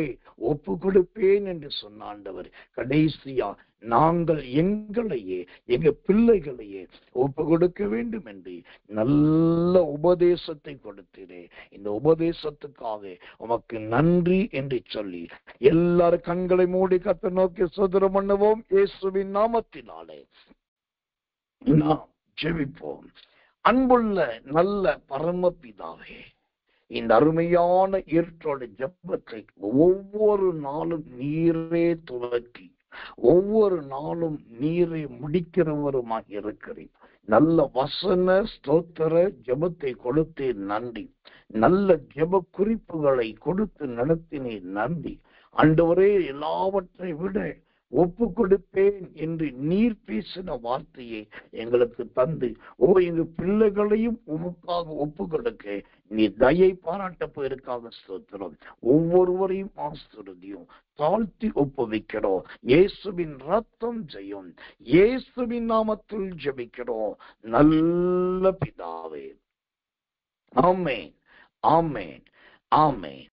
Speaker 1: ஒப்பு கொடுப்பேன் என்று சொன்ன ஆண்டவர் கடைசியா நாங்கள் எங்களையே, எங்க பிள்ளைகளையே ஒப்பு கொடுக்க வேண்டும் என்று நல்ல உபதேசத்தை கொடுத்தீரே. இந்த உபதேசத்துக்காக உமக்கு நன்றி என்று சொல்லி எல்லாரும் கண்களை மூடி கர்த்தரை நோக்கி ஸ்தோத்திரம் பண்ணுவோம். இயேசுவின் நாமத்தினாலே நாம் ஜெபிப்போம். அன்புள்ள நல்ல பரமபிதாவே, இந்த அருமையான ஏற்றோட ஜெபத்தை ஒவ்வொரு நாளும் நீரே துவக்கி ஒவ்வொரு நாளும் நீரை முடிக்கிறவருமாக இருக்கிறேன். நல்ல வசன ஸ்தோத்திர ஜெபத்தை கொடுத்து நன்றி. நல்ல ஜெப குறிப்புகளை கொடுத்து நடத்தினேன் நன்றி. ஆண்டவரே, எல்லாவற்றை விட ஒப்பு கொடுப்பேன் என்று நீர் பேசின வார்த்தையை எங்களுக்கு தந்து, எங்க பிள்ளைகளையும் உமக்காக ஒப்பு கொடுக்க நீ தயை பாராட்ட போயிருக்காக ஸ்தோத்திரம். ஒவ்வொருவரையும் ஆசீர்வதியும், தாழ்த்தி ஒப்புவிக்கிறோம். இயேசுவின் ரத்தம் ஜெயம். இயேசுவின் நாமத்தில் ஜெபிக்கிறோம் நல்ல பிதாவே. ஆமென், ஆமென், ஆமென்.